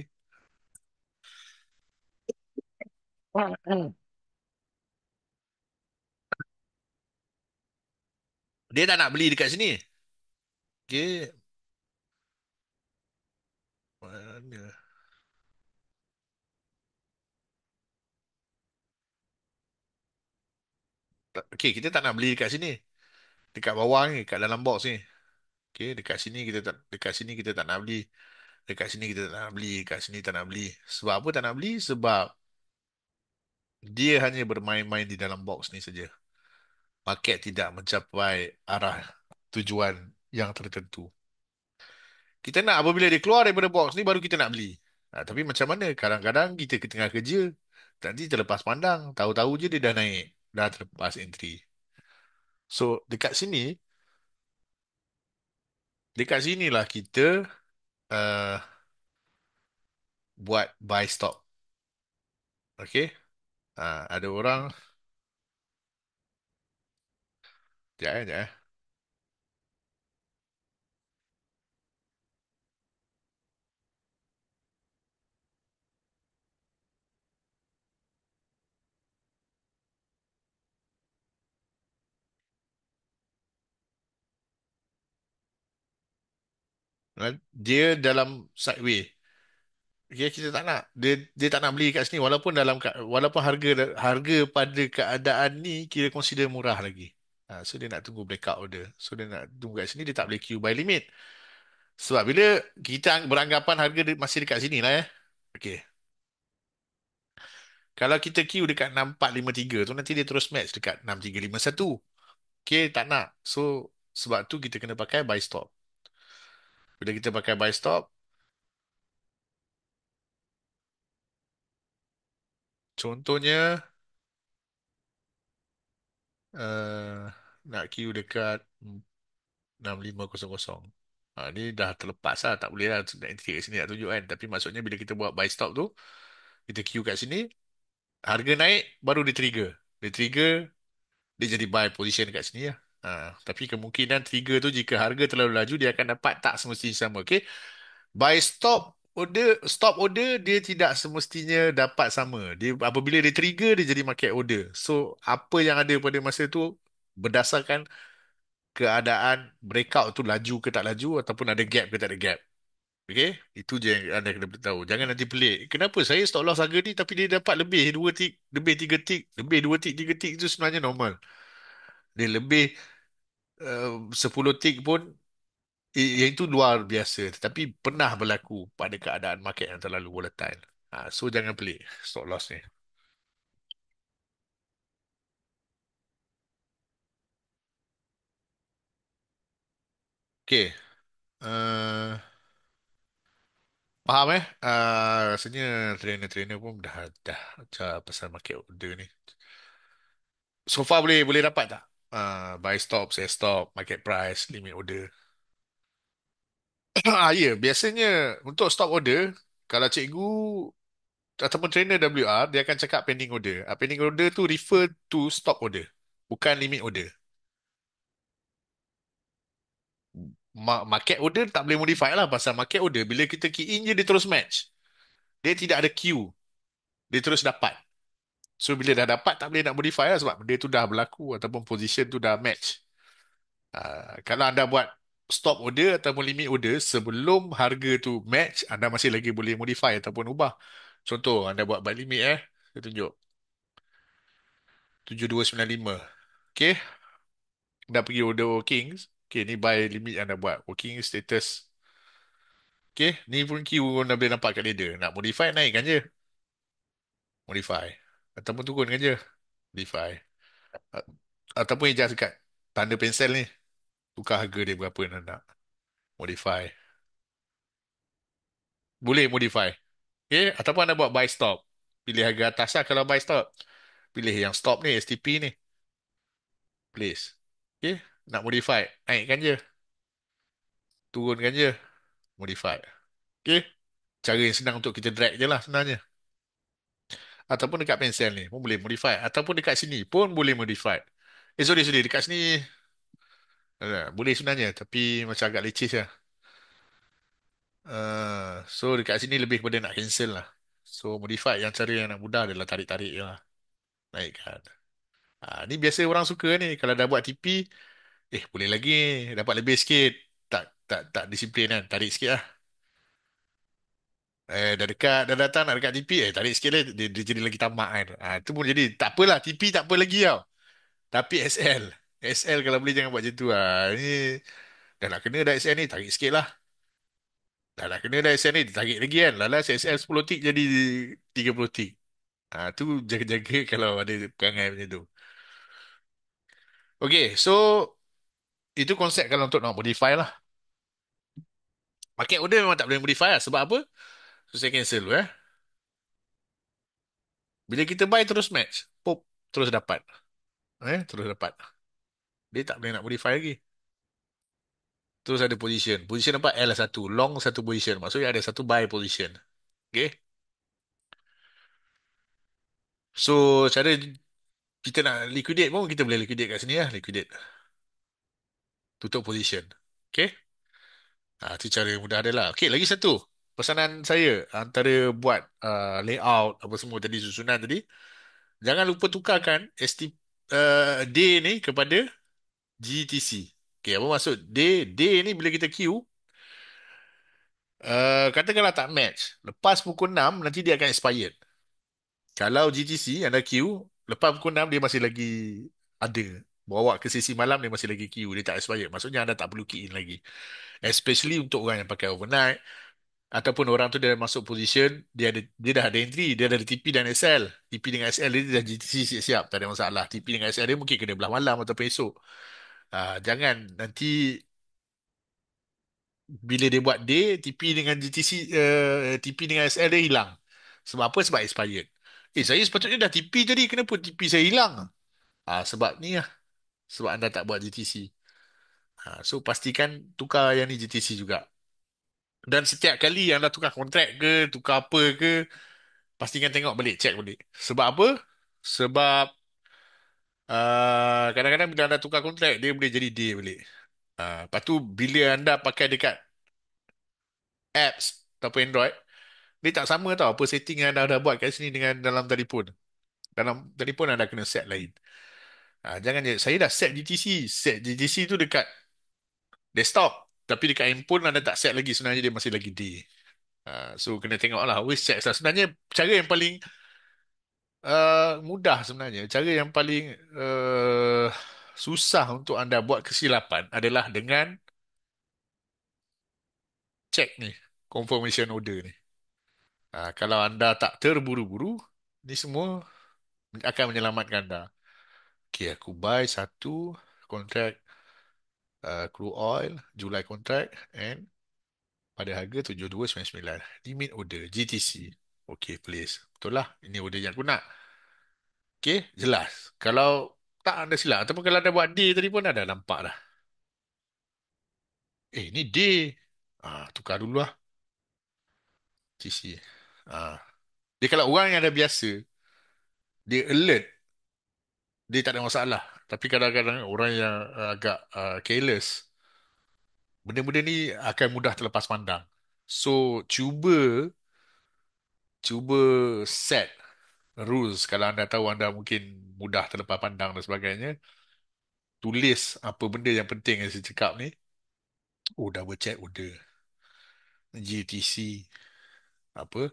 Dia tak nak beli dekat sini. Okey, mana? Okey, kita tak nak beli dekat sini. Dekat bawah ni, dekat dalam box ni. Okey, dekat sini kita tak nak beli. Dekat sini kita tak nak beli, dekat sini tak nak beli. Sebab apa tak nak beli? Sebab dia hanya bermain-main di dalam box ni saja. Market tidak mencapai arah tujuan yang tertentu. Kita nak apabila dia keluar daripada box ni baru kita nak beli. Tapi macam mana? Kadang-kadang kita ke tengah kerja, nanti terlepas pandang, tahu-tahu je dia dah naik, dah terlepas entry. So dekat sinilah kita uh, buat buy stop. Okay? Ada orang, sekejap. Dia dalam sideway. Okay, kita tak nak. Dia tak nak beli kat sini walaupun harga pada keadaan ni kira consider murah lagi. So dia nak tunggu breakout order. So dia nak tunggu kat sini dia tak boleh queue by limit. Sebab bila kita beranggapan harga dia masih dekat sini lah. Okay. Kalau kita queue dekat 6453 tu nanti dia terus match dekat 6351. Okay, tak nak. So sebab tu kita kena pakai buy stop. Bila kita pakai buy stop, contohnya uh, nak queue dekat 6500. Ni dah terlepas lah. Tak boleh lah. Nak entry kat sini nak tunjuk kan. Tapi maksudnya bila kita buat buy stop tu, kita queue kat sini, harga naik, baru dia trigger. Dia trigger, dia jadi buy position kat sini lah. Tapi kemungkinan trigger tu jika harga terlalu laju, dia akan dapat tak semestinya sama. Okay. Buy stop order, dia tidak semestinya dapat sama. Dia, apabila dia trigger, dia jadi market order. So, apa yang ada pada masa tu, berdasarkan keadaan breakout tu laju ke tak laju ataupun ada gap ke tak ada gap. Okay? Itu je yang anda kena tahu. Jangan nanti pelik. Kenapa saya stop loss harga ni tapi dia dapat lebih 2 tick, lebih 3 tick, lebih 2 tick, 3 tick itu sebenarnya normal. Dia lebih 10 tick pun yang itu luar biasa. Tetapi pernah berlaku pada keadaan market yang terlalu volatile. So jangan pelik stop loss ni. Okay. Uh, Faham rasanya trainer-trainer pun dah ajar pasal market order ni. So far boleh boleh dapat tak? Buy stop, sell stop, market price, limit order. Ya, biasanya untuk stop order, kalau cikgu ataupun trainer WR, dia akan cakap pending order. Pending order tu refer to stop order, bukan limit order. Market order tak boleh modify lah pasal market order. Bila kita key in je, dia terus match. Dia tidak ada queue. Dia terus dapat. So, bila dah dapat, tak boleh nak modify lah sebab dia tu dah berlaku ataupun position tu dah match. Kalau anda buat stop order ataupun limit order sebelum harga tu match, anda masih lagi boleh modify ataupun ubah. Contoh, anda buat buy limit saya tunjuk 7295. Okey, anda pergi order workings. Okey, ni buy limit anda buat. Working status. Okey, ni pun queue anda boleh nampak kat leader. Nak modify, naikkan je. Modify. Ataupun turunkan je. Modify. A- Ataupun adjust dekat tanda pensel ni. Tukar harga dia berapa anda nak. Modify. Boleh modify. Okay, ataupun anda buat buy stop. Pilih harga atas lah kalau buy stop. Pilih yang stop ni, STP ni. Place. Okay, nak modify. Naikkan je. Turunkan je. Modify. Okay, cara yang senang untuk kita drag je lah sebenarnya. Ataupun dekat pensel ni pun boleh modify. Ataupun dekat sini pun boleh modify. Sorry. Dekat sini boleh sebenarnya. Tapi macam agak leceh lah. So dekat sini lebih kepada nak cancel lah. So modify yang cara yang nak mudah adalah tarik-tarik je lah. Naikkan. Ni biasa orang suka ni. Kalau dah buat TP, boleh lagi. Dapat lebih sikit. Tak disiplin kan. Tarik sikit lah. Dah dekat, dah datang nak dekat TP. Tarik sikit lah. Dia jadi lagi tamak kan. Tu pun jadi, tak apalah. TP tak apa lagi tau. Tapi SL. SL kalau boleh jangan buat macam tu lah. Ni, dah nak kena dah SL ni. Tarik sikit lah. Dah nak kena dah SL ni. Tarik lagi kan. Lalas SL 10 tik jadi 30 tik. Tu jaga-jaga kalau ada perangai macam tu. Okay, so itu konsep kalau untuk nak modify lah. Paket order memang tak boleh modify lah. Sebab apa? So, saya cancel dulu. Bila kita buy terus match. Pop, terus dapat. Terus dapat. Dia tak boleh nak modify lagi. Terus ada position. Position apa? L satu. Long satu position. Maksudnya ada satu buy position. Okay. So, cara kita nak liquidate pun kita boleh liquidate kat sini lah. Liquidate. Tutup position. Okay. Itu cara yang mudah dia lah. Okay, lagi satu. Pesanan saya antara buat layout apa semua tadi, susunan tadi. Jangan lupa tukarkan day ni kepada GTC. Okay, apa maksud day? Day ni bila kita queue, katakanlah tak match. Lepas pukul 6, nanti dia akan expired. Kalau GTC, anda queue, lepas pukul 6, dia masih lagi ada. Bawa ke sesi malam, dia masih lagi queue. Dia tak expired. Maksudnya anda tak perlu key in lagi. Especially untuk orang yang pakai overnight. Ataupun orang tu dia dah masuk position, dia dah ada entry, dia dah ada TP dan SL. TP dengan SL dia dah GTC siap-siap, tak ada masalah. TP dengan SL dia mungkin kena belah malam ataupun esok. Jangan nanti bila dia buat day, TP dengan GTC, TP dengan SL dia hilang. Sebab apa? Sebab expired. Saya sepatutnya dah TP tadi, kenapa TP saya hilang? Sebab ni lah. Sebab anda tak buat GTC. So pastikan tukar yang ni GTC juga. Dan setiap kali anda tukar kontrak ke, tukar apa ke, pastikan tengok balik, check balik. Sebab apa? Sebab kadang-kadang bila anda tukar kontrak, dia boleh jadi day balik. Lepas tu, bila anda pakai dekat apps ataupun Android, dia tak sama tau apa setting yang anda dah buat kat sini dengan dalam telefon. Dalam telefon anda kena set lain. Jangan je, saya dah set GTC. Set GTC tu dekat desktop. Tapi dekat handphone anda tak set lagi. Sebenarnya dia masih lagi day. So, kena tengok lah. Always check lah. Sebenarnya, cara yang paling mudah sebenarnya. Cara yang paling susah untuk anda buat kesilapan adalah dengan check ni. Confirmation order ni. Kalau anda tak terburu-buru, ni semua akan menyelamatkan anda. Okay, aku buy satu kontrak crude oil, Julai kontrak, and pada harga 7299. Limit order, GTC. Okay, please. Betul lah. Ini order yang aku nak. Okay, jelas. Kalau tak anda silap. Ataupun kalau anda buat D tadi pun ada nampak dah. Ni D. Tukar dulu lah. GTC. Dia kalau orang yang dah biasa, dia alert, dia tak ada masalah. Tapi kadang-kadang orang yang agak careless, benda-benda ni akan mudah terlepas pandang. So, cuba set rules kalau anda tahu anda mungkin mudah terlepas pandang dan sebagainya. Tulis apa benda yang penting yang saya cakap ni. Double check order. GTC, apa,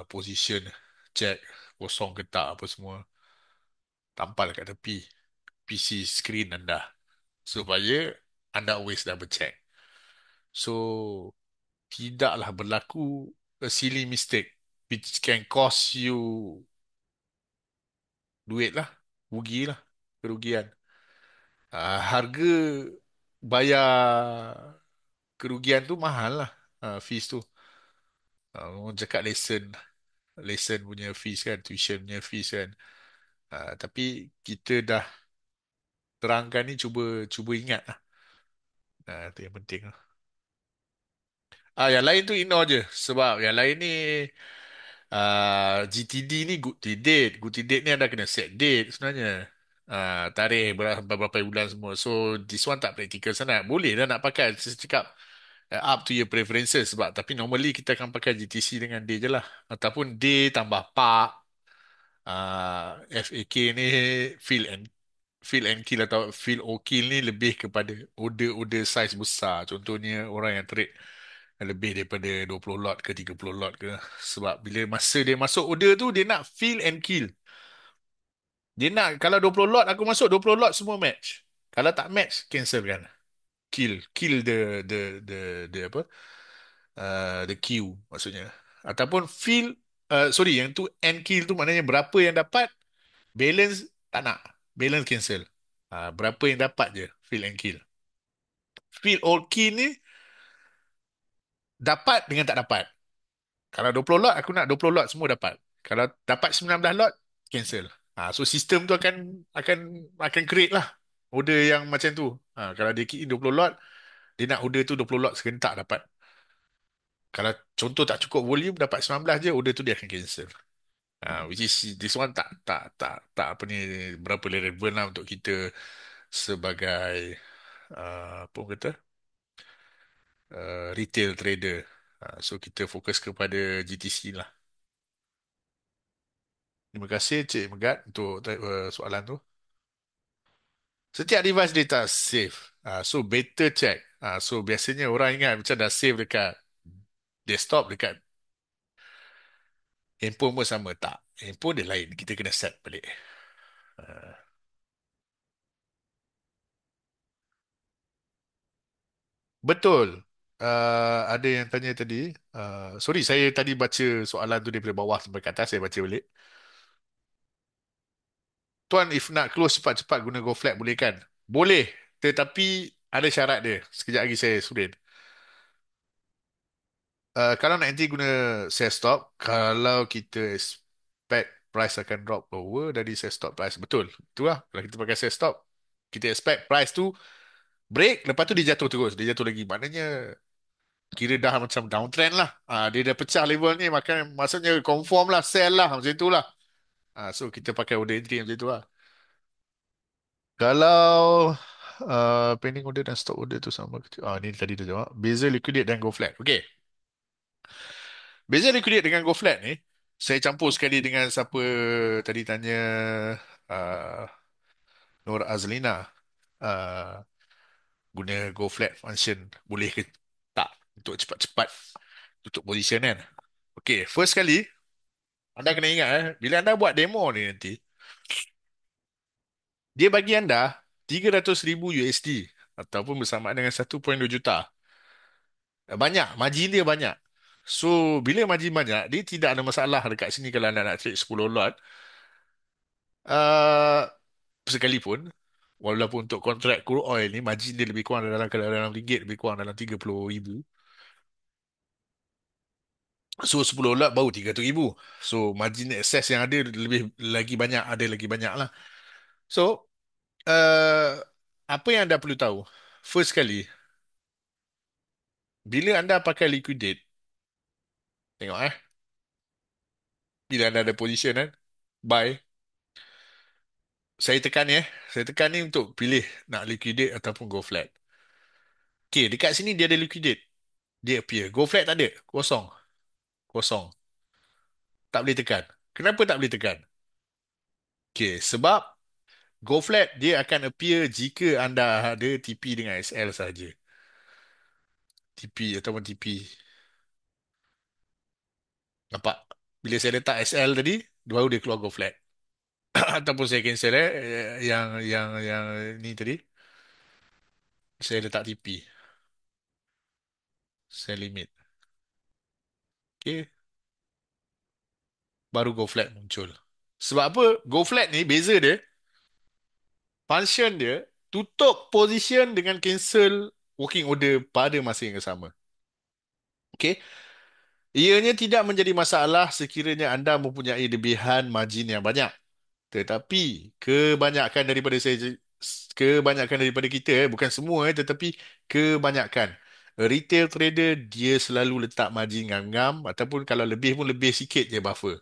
position, check, kosong ke tak, apa semua. Tampal kat tepi. PC screen anda. Supaya anda always double check. So, tidaklah berlaku a silly mistake which can cost you duit lah, rugi lah, kerugian. Harga bayar kerugian tu mahal lah, fees tu. Orang cakap lesson punya fees kan, tuition punya fees kan. Tapi kita dah terangkan ni, cuba cuba ingat lah. Itu yang penting lah. Yang lain tu ignore je. Sebab yang lain ni GTD ni good to date. Good to date ni anda kena set date sebenarnya. Tarikh berapa bulan semua. So this one tak practical sangat. Boleh lah nak pakai. Saya cakap up to your preferences. Sebab tapi normally kita akan pakai GTC dengan day je lah. Ataupun day tambah pak. FAK ni fill and fill and kill atau fill or kill ni lebih kepada order size besar. Contohnya orang yang trade lebih daripada 20 lot ke 30 lot ke. Sebab bila masa dia masuk order tu, dia nak fill and kill. Dia nak, kalau 20 lot aku masuk, 20 lot semua match. Kalau tak match, cancel kan. Kill the apa? The queue maksudnya. Ataupun fill, sorry, yang tu and kill tu maknanya berapa yang dapat, balance tak nak. Balance cancel. Berapa yang dapat je, fill and kill. Fill or kill ni dapat dengan tak dapat. Kalau 20 lot, aku nak 20 lot semua dapat. Kalau dapat 19 lot, cancel. So sistem tu akan akan create lah order yang macam tu. Kalau dia key in 20 lot, dia nak order tu 20 lot serentak dapat. Kalau contoh tak cukup volume, dapat 19 je, order tu dia akan cancel. Which is this one tak apa ni, berapa relevant lah untuk kita sebagai apa orang kata, retail trader. So kita fokus kepada GTC lah. Terima kasih Cik Megat untuk soalan tu. Setiap device data save. So better check. So biasanya orang ingat macam dah save dekat desktop, dekat handphone pun sama. Tak. Handphone dia lain. Kita kena set balik. Ah, betul. Ada yang tanya tadi. Sorry, saya tadi baca soalan tu daripada bawah sampai ke atas. Saya baca balik. Tuan, if nak close cepat-cepat guna Go Flat boleh kan? Boleh. Tetapi ada syarat dia. Sekejap lagi saya surin. Kalau nak nanti guna sell stop, kalau kita expect price akan drop lower dari sell stop price, betul. Itulah. Kalau kita pakai sell stop, kita expect price tu break, lepas tu dia jatuh terus. Dia jatuh lagi. Maknanya kira dah macam downtrend lah. Dia dah pecah level ni, maka maksudnya confirm lah, sell lah. Macam itulah. So kita pakai order entry macam itu lah. Kalau pending order dan stock order tu sama. Ni tadi dah jawab. Beza liquidate dan go flat. Okay. Beza liquidate dengan go flat ni, saya campur sekali dengan siapa tadi tanya, uh, Nur Azlina, uh, guna go flat function boleh ke tak untuk cepat-cepat tutup position kan. Okay, first kali anda kena ingat bila anda buat demo ni nanti, dia bagi anda 300,000 USD ataupun bersamaan dengan 1.2 juta. Banyak, margin dia banyak. So, bila margin banyak, dia tidak ada masalah dekat sini kalau anda nak trade 10 lot. Uh, Sekalipun, walaupun untuk kontrak crude oil ni margin dia lebih kurang dalam, kalau dalam ringgit lebih kurang dalam 30,000. So 10 lot baru 300,000. So margin excess yang ada lebih lagi banyak, ada lagi banyak lah. So apa yang anda perlu tahu, first kali bila anda pakai liquidate, tengok bila anda ada position buy, saya tekan saya tekan ni untuk pilih nak liquidate ataupun go flat. Okay, dekat sini dia ada liquidate, dia appear. Go flat tak ada, kosong, kosong, tak boleh tekan. Kenapa tak boleh tekan? Okay, sebab go flat dia akan appear jika anda ada TP dengan SL saja. TP ataupun TP. Nampak? Bila saya letak SL tadi, baru dia keluar go flat. Ataupun saya cancel yang ni tadi, saya letak TP. Saya limit. Okay, baru go flat muncul. Sebab apa? Go flat ni beza dia, function dia tutup position dengan cancel working order pada masa yang sama. Okay. Ianya tidak menjadi masalah sekiranya anda mempunyai lebihan margin yang banyak. Tetapi kebanyakan daripada kita, bukan semua tetapi kebanyakan retail trader dia selalu letak margin ngam-ngam ataupun kalau lebih pun lebih sikit je buffer.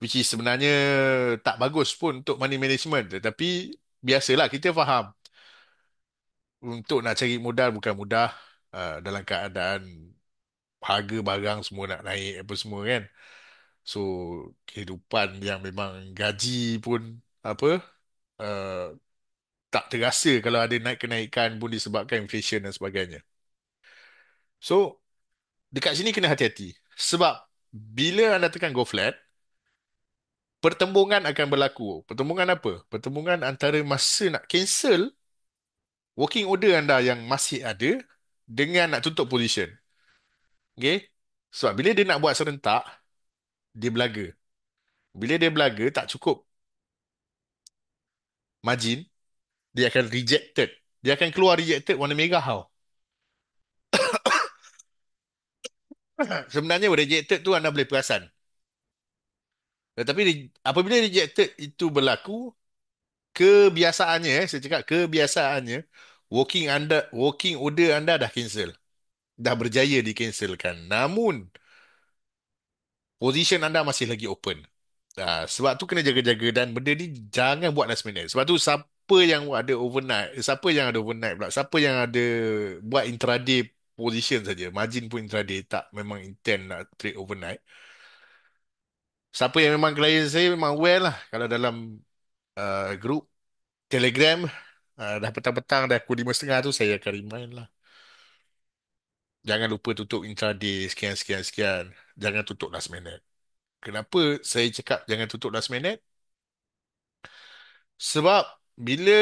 Which is sebenarnya tak bagus pun untuk money management. Tetapi biasalah kita faham untuk nak cari modal bukan mudah, dalam keadaan harga barang semua nak naik apa semua kan. So kehidupan yang memang gaji pun apa, uh, tak terasa kalau ada naik kenaikan pun disebabkan inflation dan sebagainya. So dekat sini kena hati-hati. Sebab bila anda tekan go flat, pertembungan akan berlaku. Pertembungan apa? Pertembungan antara masa nak cancel working order anda yang masih ada dengan nak tutup position. Okay? Sebab bila dia nak buat serentak, dia belaga. Bila dia belaga, tak cukup margin, dia akan rejected. Dia akan keluar rejected warna merah tau. Sebenarnya rejected tu anda boleh perasan. Tetapi apabila rejected itu berlaku, kebiasaannya, saya cakap kebiasaannya, working order anda dah cancel. Dah berjaya di cancelkan. Namun, position anda masih lagi open. Sebab tu kena jaga-jaga dan benda ni jangan buat last minute. Sebab tu siapa yang ada overnight pula, siapa yang ada buat intraday position saja, margin pun intraday, tak memang intend nak trade overnight. Siapa yang memang klien saya memang aware lah kalau dalam group Telegram dah petang-petang dah pukul 5.30 tu saya akan remind lah. Jangan lupa tutup intraday sekian sekian sekian. Jangan tutup last minute. Kenapa saya cakap jangan tutup last minute? Sebab bila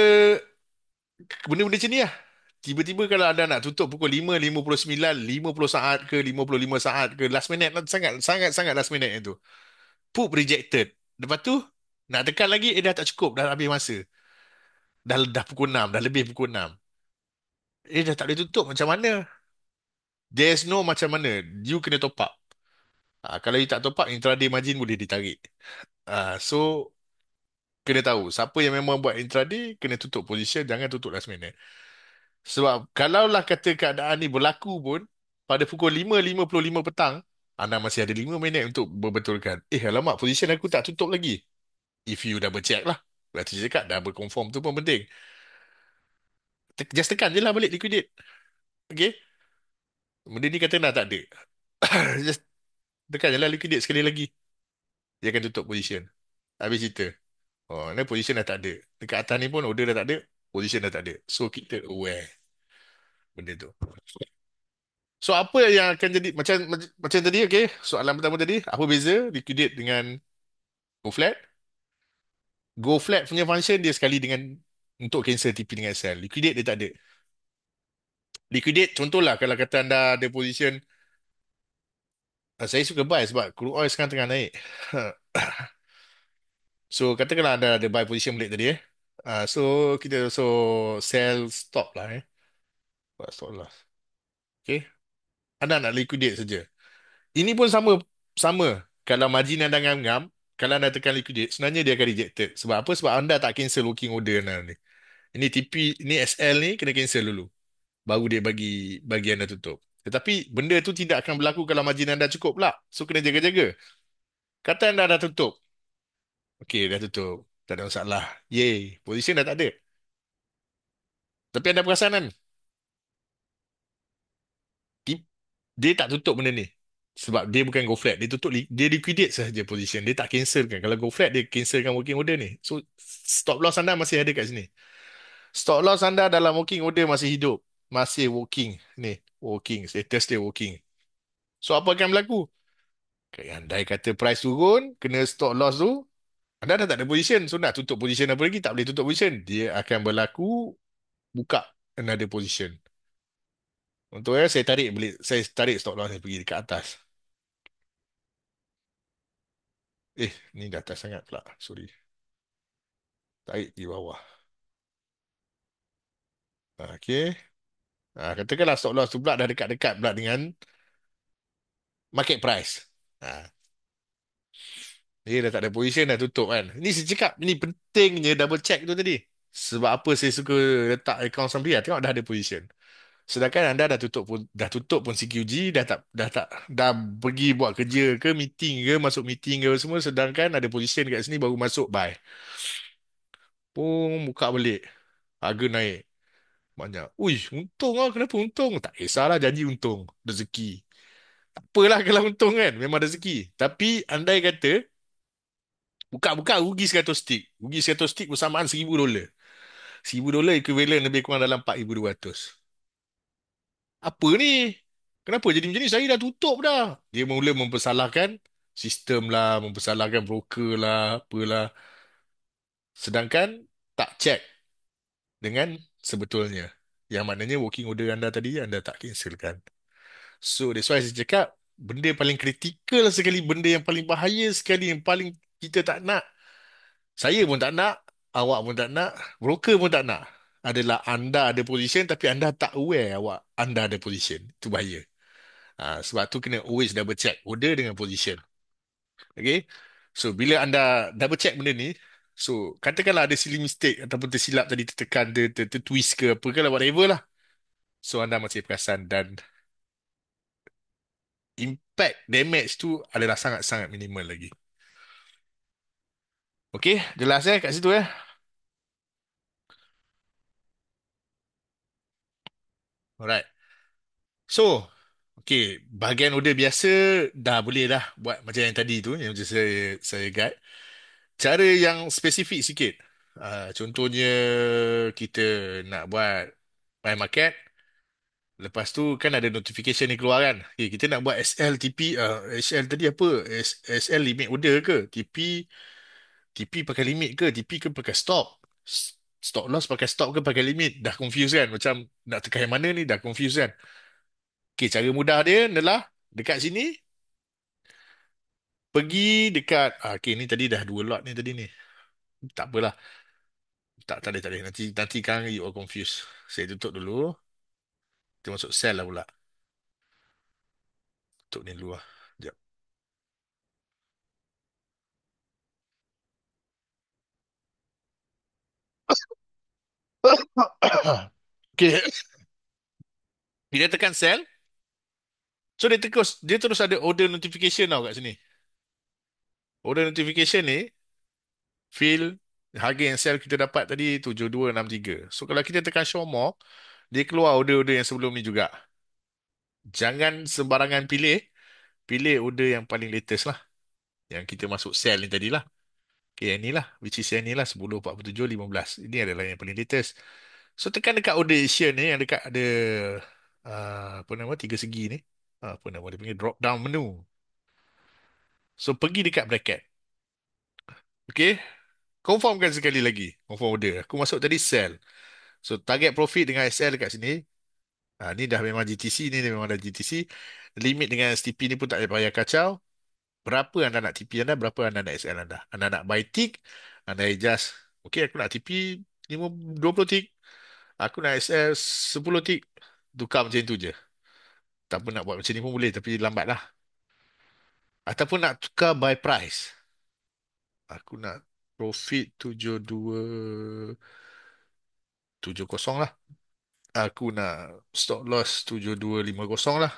benda-benda macam ni lah. Tiba-tiba kalau anda nak tutup pukul 5.59, 50 saat ke 55 saat ke last minute lah, sangat sangat sangat last minute itu. Put rejected. Lepas tu nak tekan lagi dah tak cukup, dah habis masa. Dah pukul 6, dah lebih pukul 6. Dah tak boleh tutup macam mana? There's no macam mana. You kena top up. Kalau you tak top up, intraday margin boleh ditarik. So kena tahu siapa yang memang buat intraday kena tutup position, jangan tutup last minute. Sebab kalaulah kata keadaan ni berlaku pun pada pukul 5.55 petang, anda masih ada 5 minit untuk berbetulkan. Alamak, position aku tak tutup lagi. If you double check lah. Berarti saya cakap double confirm tu pun penting. Just tekan je lah balik liquidate. Okay? Benda ni kata nak tak ada. Just tekan je lah liquidate sekali lagi. Dia akan tutup position. Habis cerita. Oh, ni position dah tak ada. Dekat atas ni pun order dah tak ada. Position dah tak ada. So kita aware benda tu. So apa yang akan jadi macam tadi, okay? Soalan pertama tadi, apa beza liquidate dengan go flat? Go flat punya function dia sekali dengan untuk cancel TP dengan sell. Liquidate dia tak ada. Liquidate contohlah kalau kata anda ada position, saya suka buy sebab crude oil sekarang tengah naik. So katakanlah anda ada buy position balik tadi. So kita so sell stop lah. Buat stop loss. Okay. Anda nak liquidate saja. Ini pun sama sama. Kalau margin anda ngam-ngam, kalau anda tekan liquidate, sebenarnya dia akan rejected. Sebab apa? Sebab anda tak cancel working order anda ni. Ini TP, ini SL ni kena cancel dulu. Baru dia bagi anda tutup. Tetapi benda tu tidak akan berlaku kalau margin anda cukup pula. So kena jaga-jaga. Kata anda dah tutup. Okey, dah tutup. Tak ada masalah. Yay, position dah tak ada. Tapi anda perasan kan? Tip- Dia tak tutup benda ni. Sebab dia bukan go flat. Dia tutup, dia liquidate sahaja position. Dia tak cancelkan. Kalau go flat, dia cancelkan working order ni. So, stop loss anda masih ada kat sini. Stop loss anda dalam working order masih hidup. Masih working. Ni, working. Status dia working. So, apa akan berlaku? Andai kata price turun, kena stop loss tu, anda dah tak ada position. So, nak tutup position apa lagi? Tak boleh tutup position. Dia akan berlaku, buka another position. Untuk saya tarik stop loss saya pergi dekat atas. Ni dah atas sangat pula. Sorry. Tarik di bawah. Okey. Katakanlah stop loss tu pula dah dekat-dekat pula dengan market price. Ha, dia dah tak ada position, dah tutup kan. Ini saya cakap, ini pentingnya double check tu tadi. Sebab apa saya suka letak account sampai tengok dah ada position. Sedangkan anda dah tutup pun CQG, dah pergi buat kerja ke meeting ke, masuk meeting ke semua, sedangkan ada position kat sini baru masuk buy. Pun buka balik. Harga naik banyak. Ui, untung lah. Kenapa untung? Tak kisahlah janji untung. Rezeki. Tak apalah kalau untung kan. Memang rezeki. Tapi andai kata buka-buka rugi 100 stick. Rugi 100 stick bersamaan $1,000. $1,000 equivalent lebih kurang dalam 4,200. Apa ni? Kenapa jadi macam ni? Saya dah tutup dah. Dia mula mempersalahkan sistem lah, mempersalahkan broker lah, apalah. Sedangkan tak check dengan sebetulnya. Yang maknanya working order anda tadi, anda tak cancelkan. So that's why saya cakap, benda paling kritikal sekali, benda yang paling bahaya sekali, yang paling kita tak nak, saya pun tak nak, awak pun tak nak, broker pun tak nak, adalah anda ada position tapi anda tak aware anda ada position. Itu bahaya. Sebab tu kena always double check order dengan position. Okay. So bila anda double check benda ni, so katakanlah ada silly mistake ataupun tersilap tadi, tertekan, tertwist ke apa ke lah, whatever lah. So anda masih perasan dan impact damage tu adalah sangat-sangat minimal lagi. Okay, jelas kat situ Alright. So, okay, bahagian order biasa dah boleh dah buat macam yang tadi tu, yang macam saya guide. Cara yang spesifik sikit. Contohnya kita nak buat my market. Lepas tu kan ada notification ni keluar kan. Okay, kita nak buat SL, TP, SL tadi apa? SL limit order ke? TP pakai limit ke? TP ke pakai stop? Stop loss pakai stop ke pakai limit? Dah confuse kan? Macam nak tekan yang mana ni dah confuse kan? Okay, cara mudah dia adalah dekat sini, pergi dekat, okay ni tadi dah dua lot ni tadi ni. Tak apalah. Tak ada. Nanti kan you all confuse. Saya tutup dulu. Kita masuk sell lah pula. Tutup ni dulu lah. Sekejap. Okay. Bila tekan sell, so dia terus ada order notification tau kat sini. Order notification ni, fill harga yang sell kita dapat tadi 7263. So kalau kita tekan show more, dia keluar order-order yang sebelum ni juga. Jangan sembarangan pilih. Pilih order yang paling latest lah. Yang kita masuk sell ni tadi lah. Okay, yang ni lah. Which is yang ni lah. 10.47.15. Ini adalah yang paling latest. So tekan dekat order Asian ni yang dekat ada apa nama tiga segi ni. Apa nama dia panggil drop down menu. So pergi dekat bracket. Okay. Confirmkan sekali lagi. Confirm order. Aku masuk tadi sell. So target profit dengan SL dekat sini. Ni dah memang GTC ni, dah memang dah GTC. Limit dengan STP ni pun tak payah kacau. Berapa anda nak TP anda, berapa anda nak SL anda. Anda nak buy tick, anda adjust. Okay, aku nak TP 20 tick. Aku nak SL 10 tick. Tukar macam itu je. Tak pun nak buat macam ni pun boleh, tapi lambat lah. Ataupun nak tukar by price. Aku nak profit 7270 lah. Aku nak stop loss 7250 lah.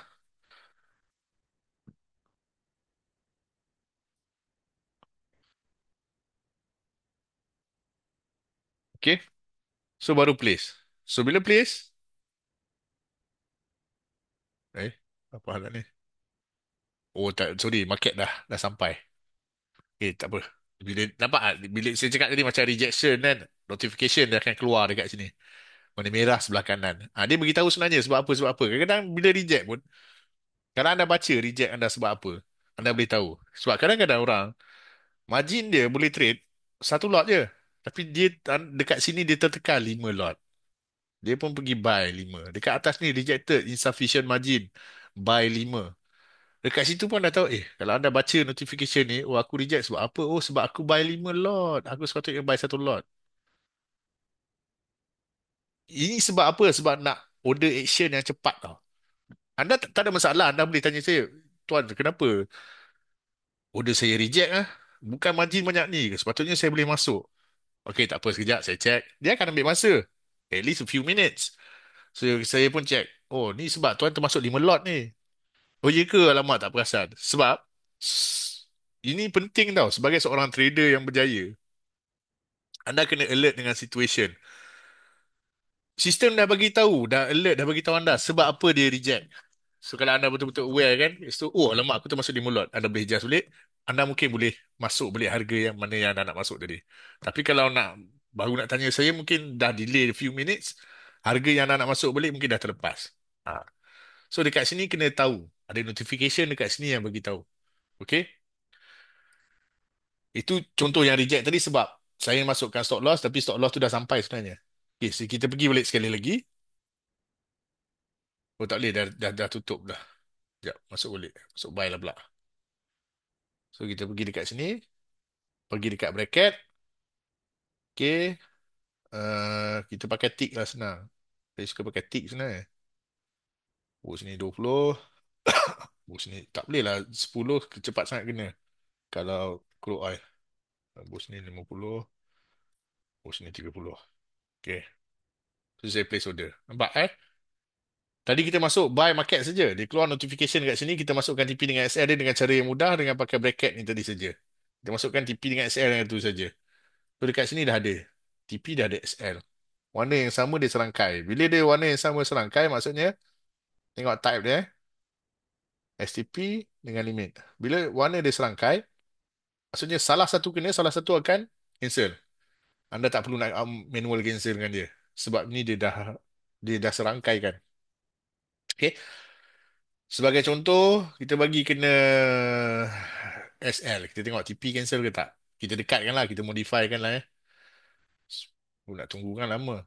Okay. So baru place. So bila place, apa hal ni? Oh tak, sorry, market dah sampai. Tak apa. Bila nampak tak? Bila saya cakap tadi macam rejection kan, notification dia akan keluar dekat sini. Warna merah sebelah kanan. Dia beritahu sebenarnya sebab apa. Kadang-kadang bila reject pun, kalau anda baca reject anda sebab apa, anda boleh tahu. Sebab kadang-kadang orang, margin dia boleh trade satu lot je. Tapi dia dekat sini dia tertekan 5 lot. Dia pun pergi buy 5. Dekat atas ni rejected, insufficient margin. Buy 5. Dekat situ pun anda tahu, kalau anda baca notification ni, oh aku reject sebab apa? Oh sebab aku buy 5 lot. Aku sepatutnya buy satu lot. Ini sebab apa? Sebab nak order action yang cepat tau. Anda tak ada masalah. Anda boleh tanya saya, Tuan, kenapa order saya reject ah? Bukan margin banyak ni ke? Sepatutnya saya boleh masuk. Okey, tak apa sekejap. Saya check. Dia akan ambil masa. At least a few minutes. So, saya pun check. Oh, ni sebab Tuan termasuk 5 lot ni. Oh, ya ke? Alamak, tak perasan. Sebab ini penting tau. Sebagai seorang trader yang berjaya, anda kena alert dengan situation. Sistem dah bagi tahu, dah alert, dah bagi tahu anda sebab apa dia reject. So kalau anda betul-betul aware kan, so, oh alamak aku termasuk di mulut, anda boleh adjust balik, anda mungkin boleh masuk balik harga yang mana yang anda nak masuk tadi. Tapi kalau baru nak tanya saya, mungkin dah delay a few minutes, harga yang anda nak masuk balik mungkin dah terlepas. Ha. So dekat sini kena tahu, ada notification dekat sini yang bagi tahu. Okay? Itu contoh yang reject tadi sebab saya masukkan stop loss tapi stop loss tu dah sampai sebenarnya. Okay, so kita pergi balik sekali lagi. Oh tak boleh, dah tutup dah. Sekejap, masuk balik. Masuk buy lah pula. So kita pergi dekat sini. Pergi dekat bracket. Okay. Kita pakai tick lah senang. Saya suka pakai tick sebenarnya. Oh sini 20. Bus ni tak boleh lah 10 cepat sangat kena. Kalau crude oil. Bus ni 50, bus ni 30. Okay. So saya place order. Nampak eh? Tadi kita masuk buy market saja. Dia keluar notification kat sini. Kita masukkan TP dengan SL dia dengan cara yang mudah dengan pakai bracket ni tadi saja. Kita masukkan TP dengan SL dengan tu saja. So dekat sini dah ada. TP dah ada SL. Warna yang sama dia serangkai. Bila dia warna yang sama serangkai, maksudnya tengok type dia. STP dengan limit. Bila warna dia serangkai, maksudnya salah satu kena, salah satu akan cancel. Anda tak perlu nak manual cancel dengan dia. Sebab ni dia dah serangkai kan. Okay. Sebagai contoh, kita bagi kena SL. Kita tengok TP cancel ke tak. Kita dekatkan lah, kita modify kan lah eh. Nak tunggu kan lama.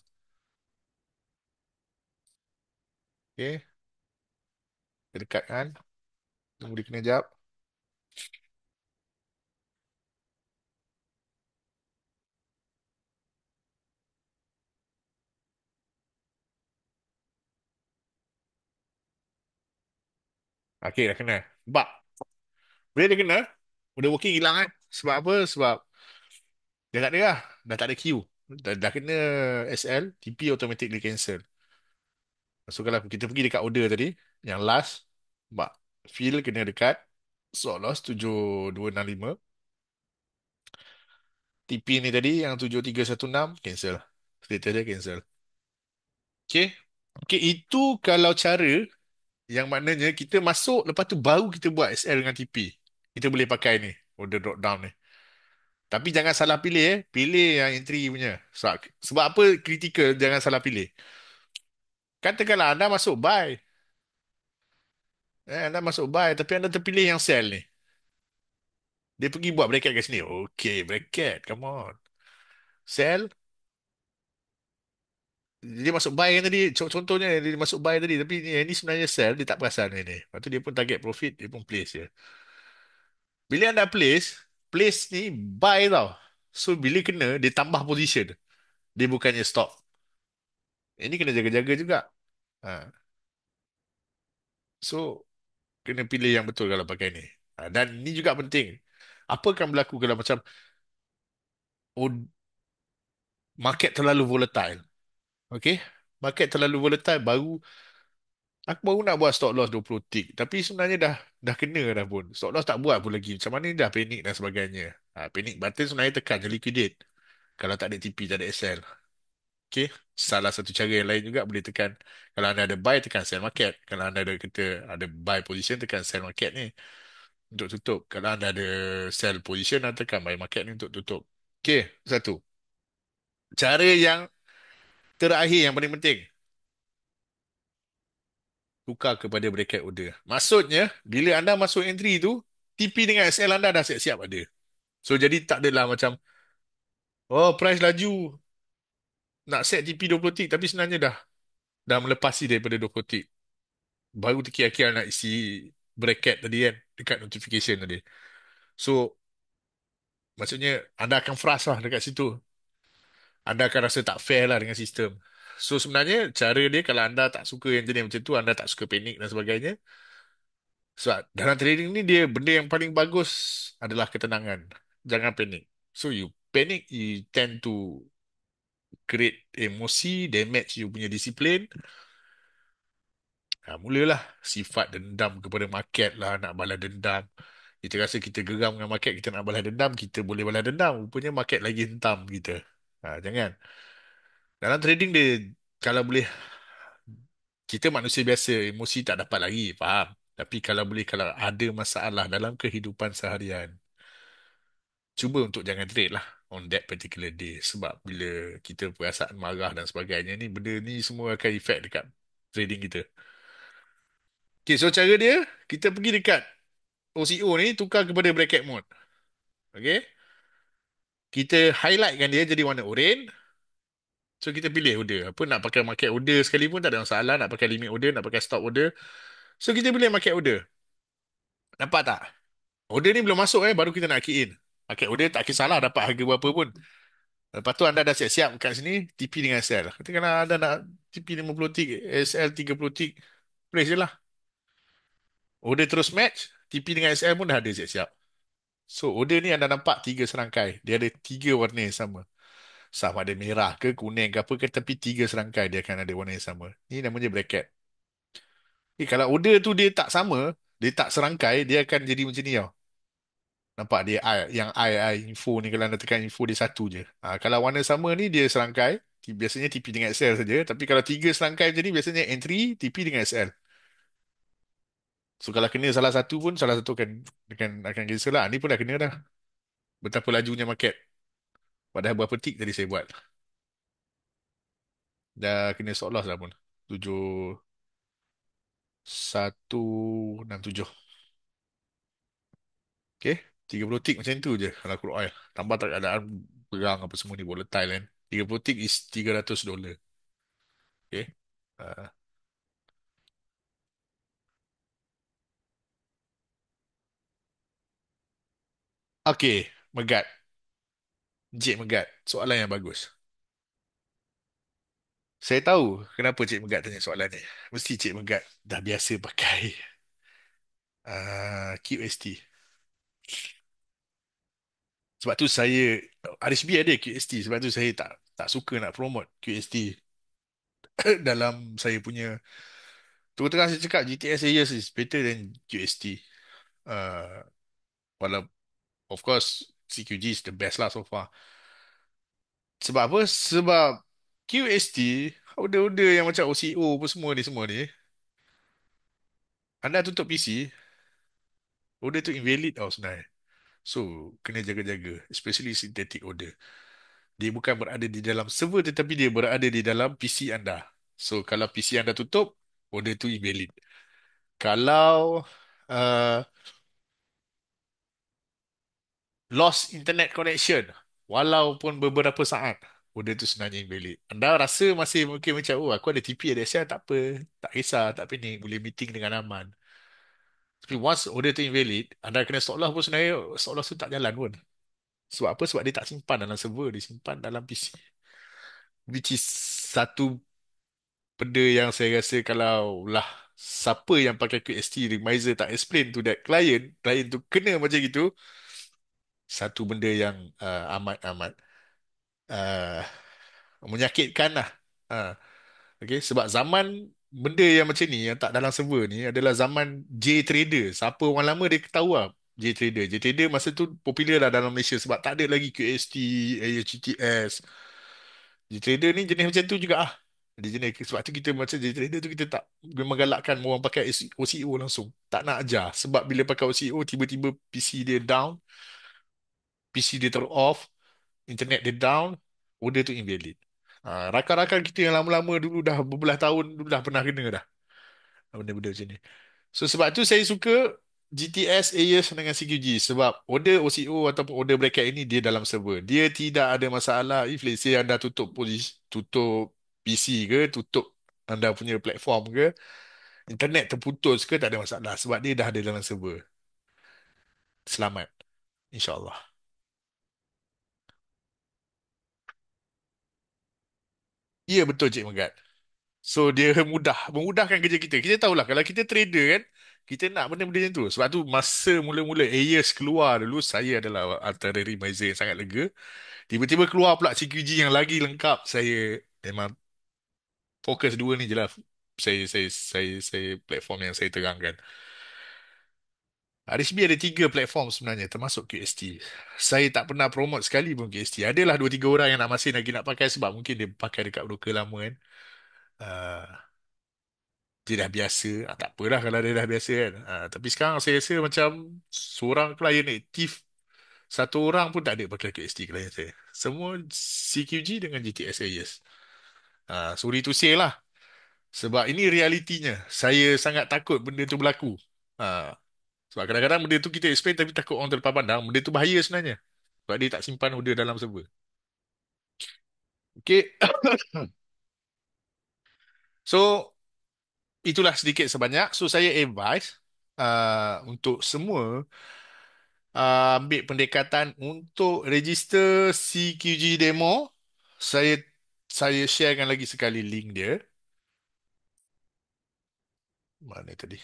Okay. Kita dekatkan. Tunggu dia kena jap. Okay, dah kena. Sebab, bila dia kena, udah working hilang kan. Sebab apa? Sebab dia tak ada lah. Dah tak ada queue. Dah kena SL, TP automatically cancel. So kalau kita pergi dekat order tadi, yang last, sebab fill kena dekat, slot loss 7265. TP ni tadi yang 7316 cancel. Status dia cancel. Okay. Okay, itu kalau cara yang maknanya kita masuk, lepas tu baru kita buat SL dengan TP. Kita boleh pakai ni, order drop down ni. Tapi jangan salah pilih eh. Pilih yang entry punya. Sebab apa critical jangan salah pilih. Katakanlah anda masuk buy. Anda masuk buy tapi anda terpilih yang sell ni. Dia pergi buat bracket kat sini. Okay, bracket. Come on. Sell. Dia masuk buy kan tadi. Contohnya dia masuk buy tadi. Tapi ni sebenarnya sell. Dia tak perasan ni. Lepas tu dia pun target profit. Dia pun place je. Bila anda place. Place ni buy tau. So bila kena dia tambah position. Dia bukannya stop. Ini kena jaga-jaga juga. Ha. So kena pilih yang betul kalau pakai ni. Dan ni juga penting. Apa akan berlaku kalau macam oh, market terlalu volatile? Okay? Market terlalu volatile baru aku baru nak buat stop loss 20 tick. Tapi sebenarnya dah kena dah pun. Stop loss tak buat pun lagi. Macam mana ni dah panik dan sebagainya. Panik button sebenarnya tekan je liquidate. Kalau tak ada TP, tak ada SL. Okay? Salah satu cara yang lain juga boleh tekan. Kalau anda ada buy, tekan sell market. Kalau anda ada buy position, tekan sell market ni untuk tutup. Kalau anda ada sell position, anda tekan buy market ni untuk tutup. Okay, satu. Cara yang terakhir yang paling penting, tukar kepada bracket order. Maksudnya, bila anda masuk entry tu, TP dengan SL anda dah siap-siap ada. So, jadi tak adalah macam, oh, price laju, nak set TP 20 tick, tapi sebenarnya dah melepasi daripada 20 tick. Baru terkira-kira nak isi bracket tadi kan, dekat notification tadi. So, maksudnya, anda akan frust lah dekat situ. Anda akan rasa tak fair lah dengan sistem. So sebenarnya cara dia kalau anda tak suka yang jenis macam tu, anda tak suka panik dan sebagainya. Sebab dalam trading ni dia benda yang paling bagus adalah ketenangan. Jangan panik. So you panic, you tend to create emosi, damage you punya disiplin. Mulalah sifat dendam kepada market lah, nak balas dendam. Kita rasa kita geram dengan market, kita nak balas dendam, kita boleh balas dendam. Rupanya market lagi hentam kita. Jangan. Dalam trading dia, kalau boleh kita manusia biasa, emosi tak dapat lagi, faham? Tapi kalau boleh, kalau ada masalah dalam kehidupan seharian, cuba untuk jangan trade lah on that particular day. Sebab bila kita perasaan marah dan sebagainya ni, benda ni semua akan efek dekat trading kita. Okay, so cara dia, kita pergi dekat OCO ni, tukar kepada bracket mode. Okay? Kita highlightkan dia jadi warna oranye. So kita pilih order. Apa nak pakai market order sekalipun tak ada masalah. Nak pakai limit order, nak pakai stop order. So kita pilih market order. Nampak tak? Order ni belum masuk baru kita nak key in. Pakai order tak kisahlah dapat harga berapa pun. Lepas tu anda dah siap-siap kat sini TP dengan SL. Katakanlah anda nak TP 50 tick, SL 30 tick, place je lah. Order terus match, TP dengan SL pun dah ada siap-siap. So order ni anda nampak tiga serangkai. Dia ada tiga warna yang sama. Sama ada merah ke kuning ke apa ke, tapi tiga serangkai dia akan ada warna yang sama. Ini namanya bracket. Kalau order tu dia tak sama, dia tak serangkai, dia akan jadi macam ni tau. Nampak dia yang I info ni kalau anda tekan info dia satu je. Kalau warna sama ni dia serangkai, biasanya TP dengan SL saja. Tapi kalau tiga serangkai macam ni biasanya entry TP dengan SL. So kalau kena salah satu pun salah satu akan cancel lah. Ni pun dah kena dah. Betapa lajunya market. Padahal berapa tick tadi saya buat. Dah kena stop loss dah pun. 7167. Okay. 30 tick macam tu je kalau crude oil. Tambah tak keadaan perang apa semua ni volatile kan. 30 tick is $300. Okay. Uh, okay. Megat. Cik Megat. Soalan yang bagus. Saya tahu kenapa Cik Megat tanya soalan ni. Mesti Cik Megat dah biasa pakai QST. Sebab tu saya RSB ada QST. Sebab tu saya tak suka nak promote QST dalam saya punya. Terus terang saya cakap GTS Ayers is better than QST. Uh, Walau of course CQG is the best lah so far. Sebab apa? Sebab QST order-order yang macam OCO apa semua ni, anda tutup PC, order tu invalid tau sebenarnya. So, kena jaga-jaga, especially synthetic order. Dia bukan berada di dalam server tetapi dia berada di dalam PC anda. So, kalau PC anda tutup, order tu invalid. Kalau uh, lost internet connection, walaupun beberapa saat, order tu sebenarnya invalid. Anda rasa masih mungkin macam, oh aku ada TP, ada SL, tak apa. Tak kisah, tak pening, boleh meeting dengan aman. Tapi once order tu invalid, anda kena stop loss pun sebenarnya, stop loss tu tak jalan pun. Sebab apa? Sebab dia tak simpan dalam server, dia simpan dalam PC. Which is satu benda yang saya rasa kalau lah siapa yang pakai QST Remizer tak explain to that client, client tu kena macam gitu, satu benda yang amat-amat uh, menyakitkan lah. Uh, okay? Sebab zaman benda yang macam ni, yang tak dalam server ni adalah zaman J-Trader. Siapa orang lama dia tahu lah J-Trader. J-Trader masa tu popular lah dalam Malaysia sebab tak ada lagi QST, AHTS. J-Trader ni jenis macam tu juga ah. Dia jenis, sebab tu kita macam J-Trader tu kita tak memang galakkan orang pakai OCO langsung. Tak nak ajar. Sebab bila pakai OCO tiba-tiba PC dia down, PC dia off, internet dia down, order tu invalid. Rakan-rakan kita yang lama-lama dulu dah berbelas tahun dulu dah pernah kena dah benda-benda macam ni. So sebab tu saya suka GTS, AES dengan CQG sebab order OCO ataupun order bracket ini dia dalam server. Dia tidak ada masalah if let's say anda tutup tutup PC ke, tutup anda punya platform ke, internet terputus ke tak ada masalah sebab dia dah ada dalam server. Selamat, insya-Allah. Ya betul Cik Megat. So dia memudahkan kerja kita. Kita tahulah kalau kita trader kan, kita nak benda-benda macam tu. Sebab tu masa mula-mula AES keluar dulu, saya adalah antara reminder yang sangat lega. Tiba-tiba keluar pula CQG yang lagi lengkap. Saya memang fokus dua ni je lah. Saya platform yang saya terangkan. RSB ada tiga platform sebenarnya termasuk QST. Saya tak pernah promote sekali pun QST. Adalah dua tiga orang yang masih lagi nak pakai sebab mungkin dia pakai dekat broker lama kan. Ah, dia dah biasa. Tak apalah kalau dia dah biasa kan. Tapi sekarang saya rasa macam seorang klien aktif, satu orang pun tak ada pakai QST klien saya. Semua CQG dengan GTS Ayers. Sorry to say lah. Sebab ini realitinya. Saya sangat takut benda tu berlaku. Ha, sebab kadang-kadang benda tu kita explain tapi takut orang terlepas pandang. Benda tu bahaya sebenarnya. Sebab dia tak simpan order dalam server. Okay. So, itulah sedikit sebanyak. So, saya advise untuk semua ambil pendekatan untuk register CQG demo. Saya saya sharekan lagi sekali link dia. Mana tadi?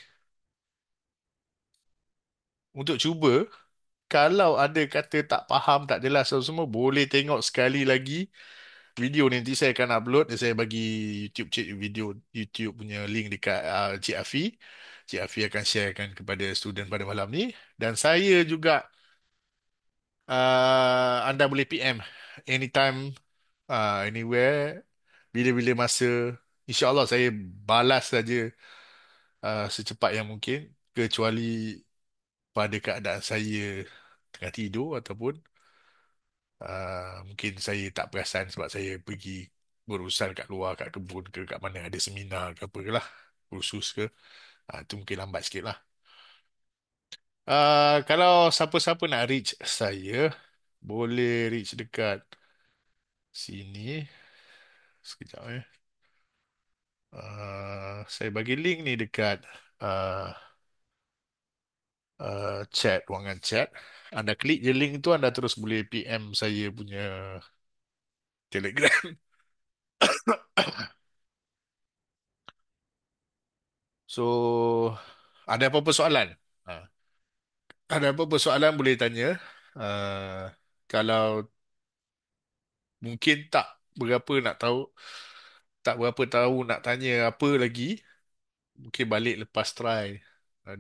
untuk cuba. Kalau ada kata tak faham, tak jelas atau semua, boleh tengok sekali lagi video ni. Nanti saya akan upload. Saya bagi YouTube video YouTube punya link dekat Cik Afi. Cik Afi akan sharekan kepada student pada malam ni. Dan saya juga, anda boleh PM anytime, anywhere, bila-bila masa. InsyaAllah saya balas saja secepat yang mungkin, kecuali pada keadaan saya tengah tidur ataupun mungkin saya tak perasan sebab saya pergi berurusan kat luar, kat kebun ke, kat mana ada seminar ke apa ke lah, kursus ke. Itu mungkin lambat sikit lah. Kalau siapa-siapa nak reach saya, boleh reach dekat sini. Sekejap saya bagi link ni dekat uh, chat, ruangan chat. Anda klik je link tu, anda terus boleh PM saya punya Telegram. So, ada apa-apa soalan? Ha. Ada apa-apa soalan boleh tanya. Uh, Kalau mungkin tak berapa nak tahu, tak berapa tahu nak tanya apa lagi, mungkin balik lepas try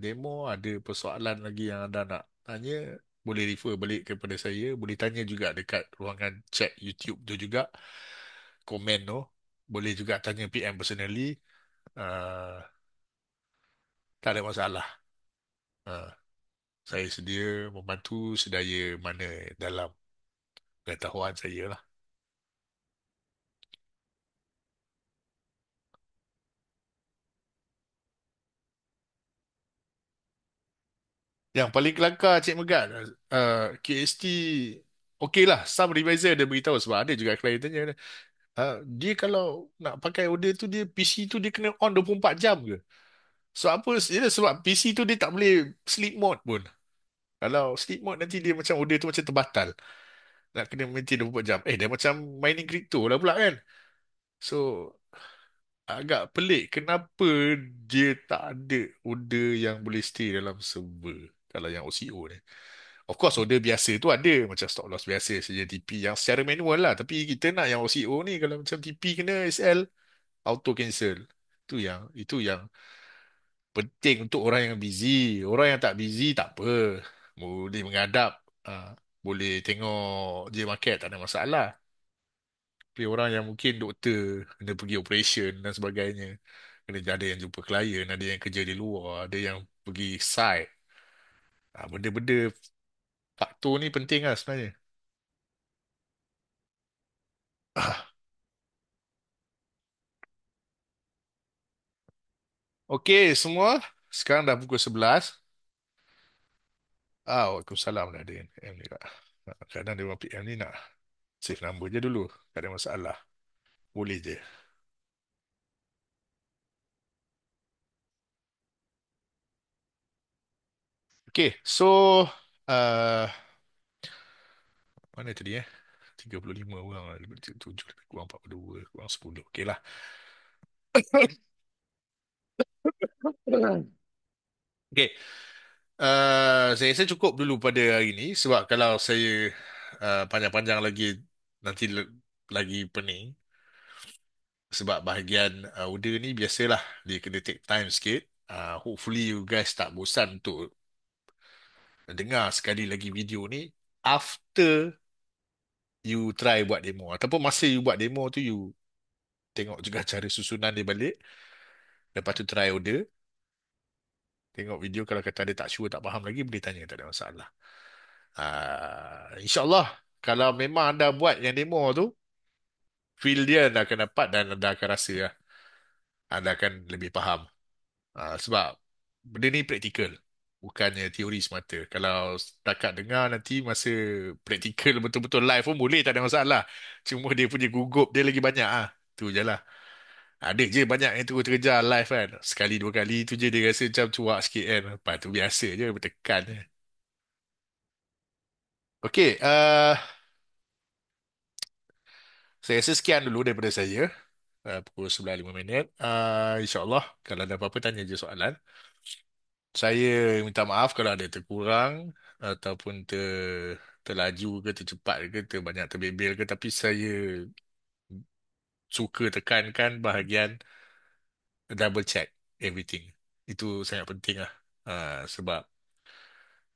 demo, ada persoalan lagi yang anda nak tanya, boleh refer balik kepada saya. Boleh tanya juga dekat ruangan chat YouTube tu juga, komen tu. Boleh juga tanya PM personally. Uh, Tak ada masalah. Uh, saya sedia membantu sedaya mana dalam pengetahuan saya lah. Yang paling kelakar Cik Megat, KST okey lah. Some revisor dia beritahu, sebab ada juga klien tanya, dia kalau nak pakai order tu, dia PC tu dia kena on 24 jam ke? So apa? Ya, sebab PC tu dia tak boleh sleep mode pun. Kalau sleep mode, nanti dia macam order tu macam terbatal. Nak kena maintain 24 jam. Dia macam mining crypto lah pula kan? So agak pelik kenapa dia tak ada order yang boleh stay dalam server kalau yang OCO ni. Of course order biasa tu ada, macam stop loss biasa saja TP yang secara manual lah, tapi kita nak yang OCO ni, kalau macam TP kena SL auto cancel. Itu yang penting untuk orang yang busy. Orang yang tak busy tak apa, boleh mengadap, ah, boleh tengok je market, tak ada masalah. Tapi orang yang mungkin doktor, kena pergi operation dan sebagainya, kena ada yang jumpa klien, ada yang kerja di luar, ada yang pergi site. Benda-benda faktor ni penting lah sebenarnya. Okey semua, sekarang dah pukul 11. Waalaikumsalam, dah ada M ni kak. Kadang dia orang PM ni nak save number je dulu, tak ada masalah. Boleh je. Okey, so uh, mana tadi 35 orang lah, lebih 7 lebih kurang 42 kurang 10. Okey lah. Okey, saya rasa cukup dulu pada hari ini, sebab kalau saya panjang-panjang lagi, nanti lagi pening. Sebab bahagian order ni biasalah dia kena take time sikit. Hopefully you guys tak bosan untuk dengar sekali lagi video ni after you try buat demo, ataupun masa you buat demo tu, you tengok juga cara susunan dia balik, lepas tu try order, tengok video. Kalau kata ada tak sure, tak faham lagi, boleh tanya, tak ada masalah. InsyaAllah kalau memang anda buat yang demo tu, feel dia anda akan dapat, dan anda akan rasa lah, anda akan lebih faham. Sebab benda ni praktikal, bukannya teori semata. Kalau setakat dengar, nanti masa praktikal betul-betul live pun boleh, tak ada masalah. Cuma dia punya gugup dia lagi banyak tu je lah. Ada je banyak yang terus terkejar live kan. Sekali dua kali tu je dia rasa macam cuak sikit kan. Lepas tu biasa je, bertekan je. Okey, saya rasa sekian dulu daripada saya. Pukul 11.05. InsyaAllah kalau ada apa-apa tanya je soalan. Saya minta maaf kalau ada terkurang ataupun terlaju ke, tercepat ke, terbanyak terbebel ke. Tapi saya suka tekankan bahagian double check everything. Itu sangat penting lah. Sebab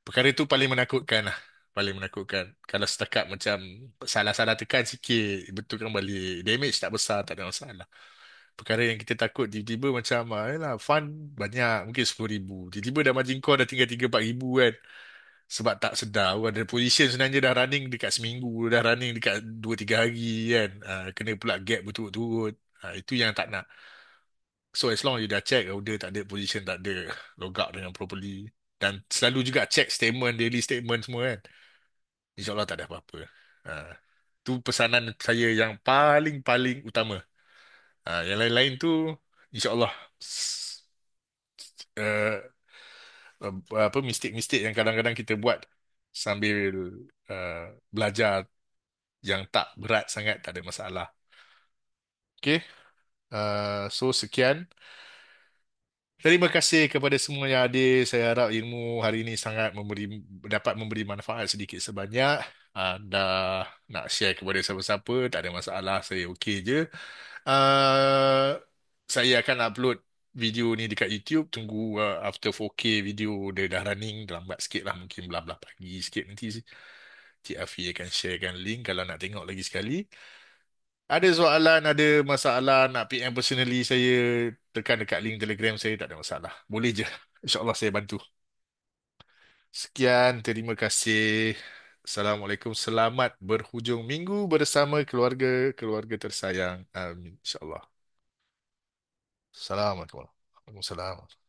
perkara itu paling menakutkan lah. Paling menakutkan. Kalau setakat macam salah-salah tekan sikit, betulkan balik. Damage tak besar, tak ada masalah. Perkara yang kita takut tiba-tiba macam, yalah, fund banyak, mungkin 10,000. Tiba-tiba dah margin call dah tinggal 3 4,000 kan. Sebab tak sedar pun ada position sebenarnya dah running dekat seminggu, dah running dekat 2 3 hari kan. Kena pula gap berturut-turut. Itu yang tak nak. So as long you dah check order tak ada, position tak ada, log out dengan properly. Dan selalu juga check statement, daily statement semua kan. InsyaAllah tak ada apa-apa. Ha, tu pesanan saya yang paling-paling utama. Yang lain-lain tu insyaAllah uh, apa mistik-mistik yang kadang-kadang kita buat sambil belajar yang tak berat sangat, tak ada masalah. Okay. So sekian. Terima kasih kepada semua yang hadir. Saya harap ilmu hari ini sangat dapat memberi manfaat sedikit sebanyak. Anda nak share kepada siapa-siapa, tak ada masalah. Saya okey je. Uh, saya akan upload video ni dekat YouTube. Tunggu after 4K video dia dah running. Lambat sikit lah. Mungkin belah-belah pagi sikit nanti. Cik Afi akan sharekan link kalau nak tengok lagi sekali. Ada soalan, ada masalah nak PM personally saya, tekan dekat link Telegram saya, tak ada masalah. Boleh je. InsyaAllah saya bantu. Sekian, terima kasih. Assalamualaikum. Selamat berhujung minggu bersama keluarga tersayang. Amin. InsyaAllah. Assalamualaikum. Waalaikumsalam.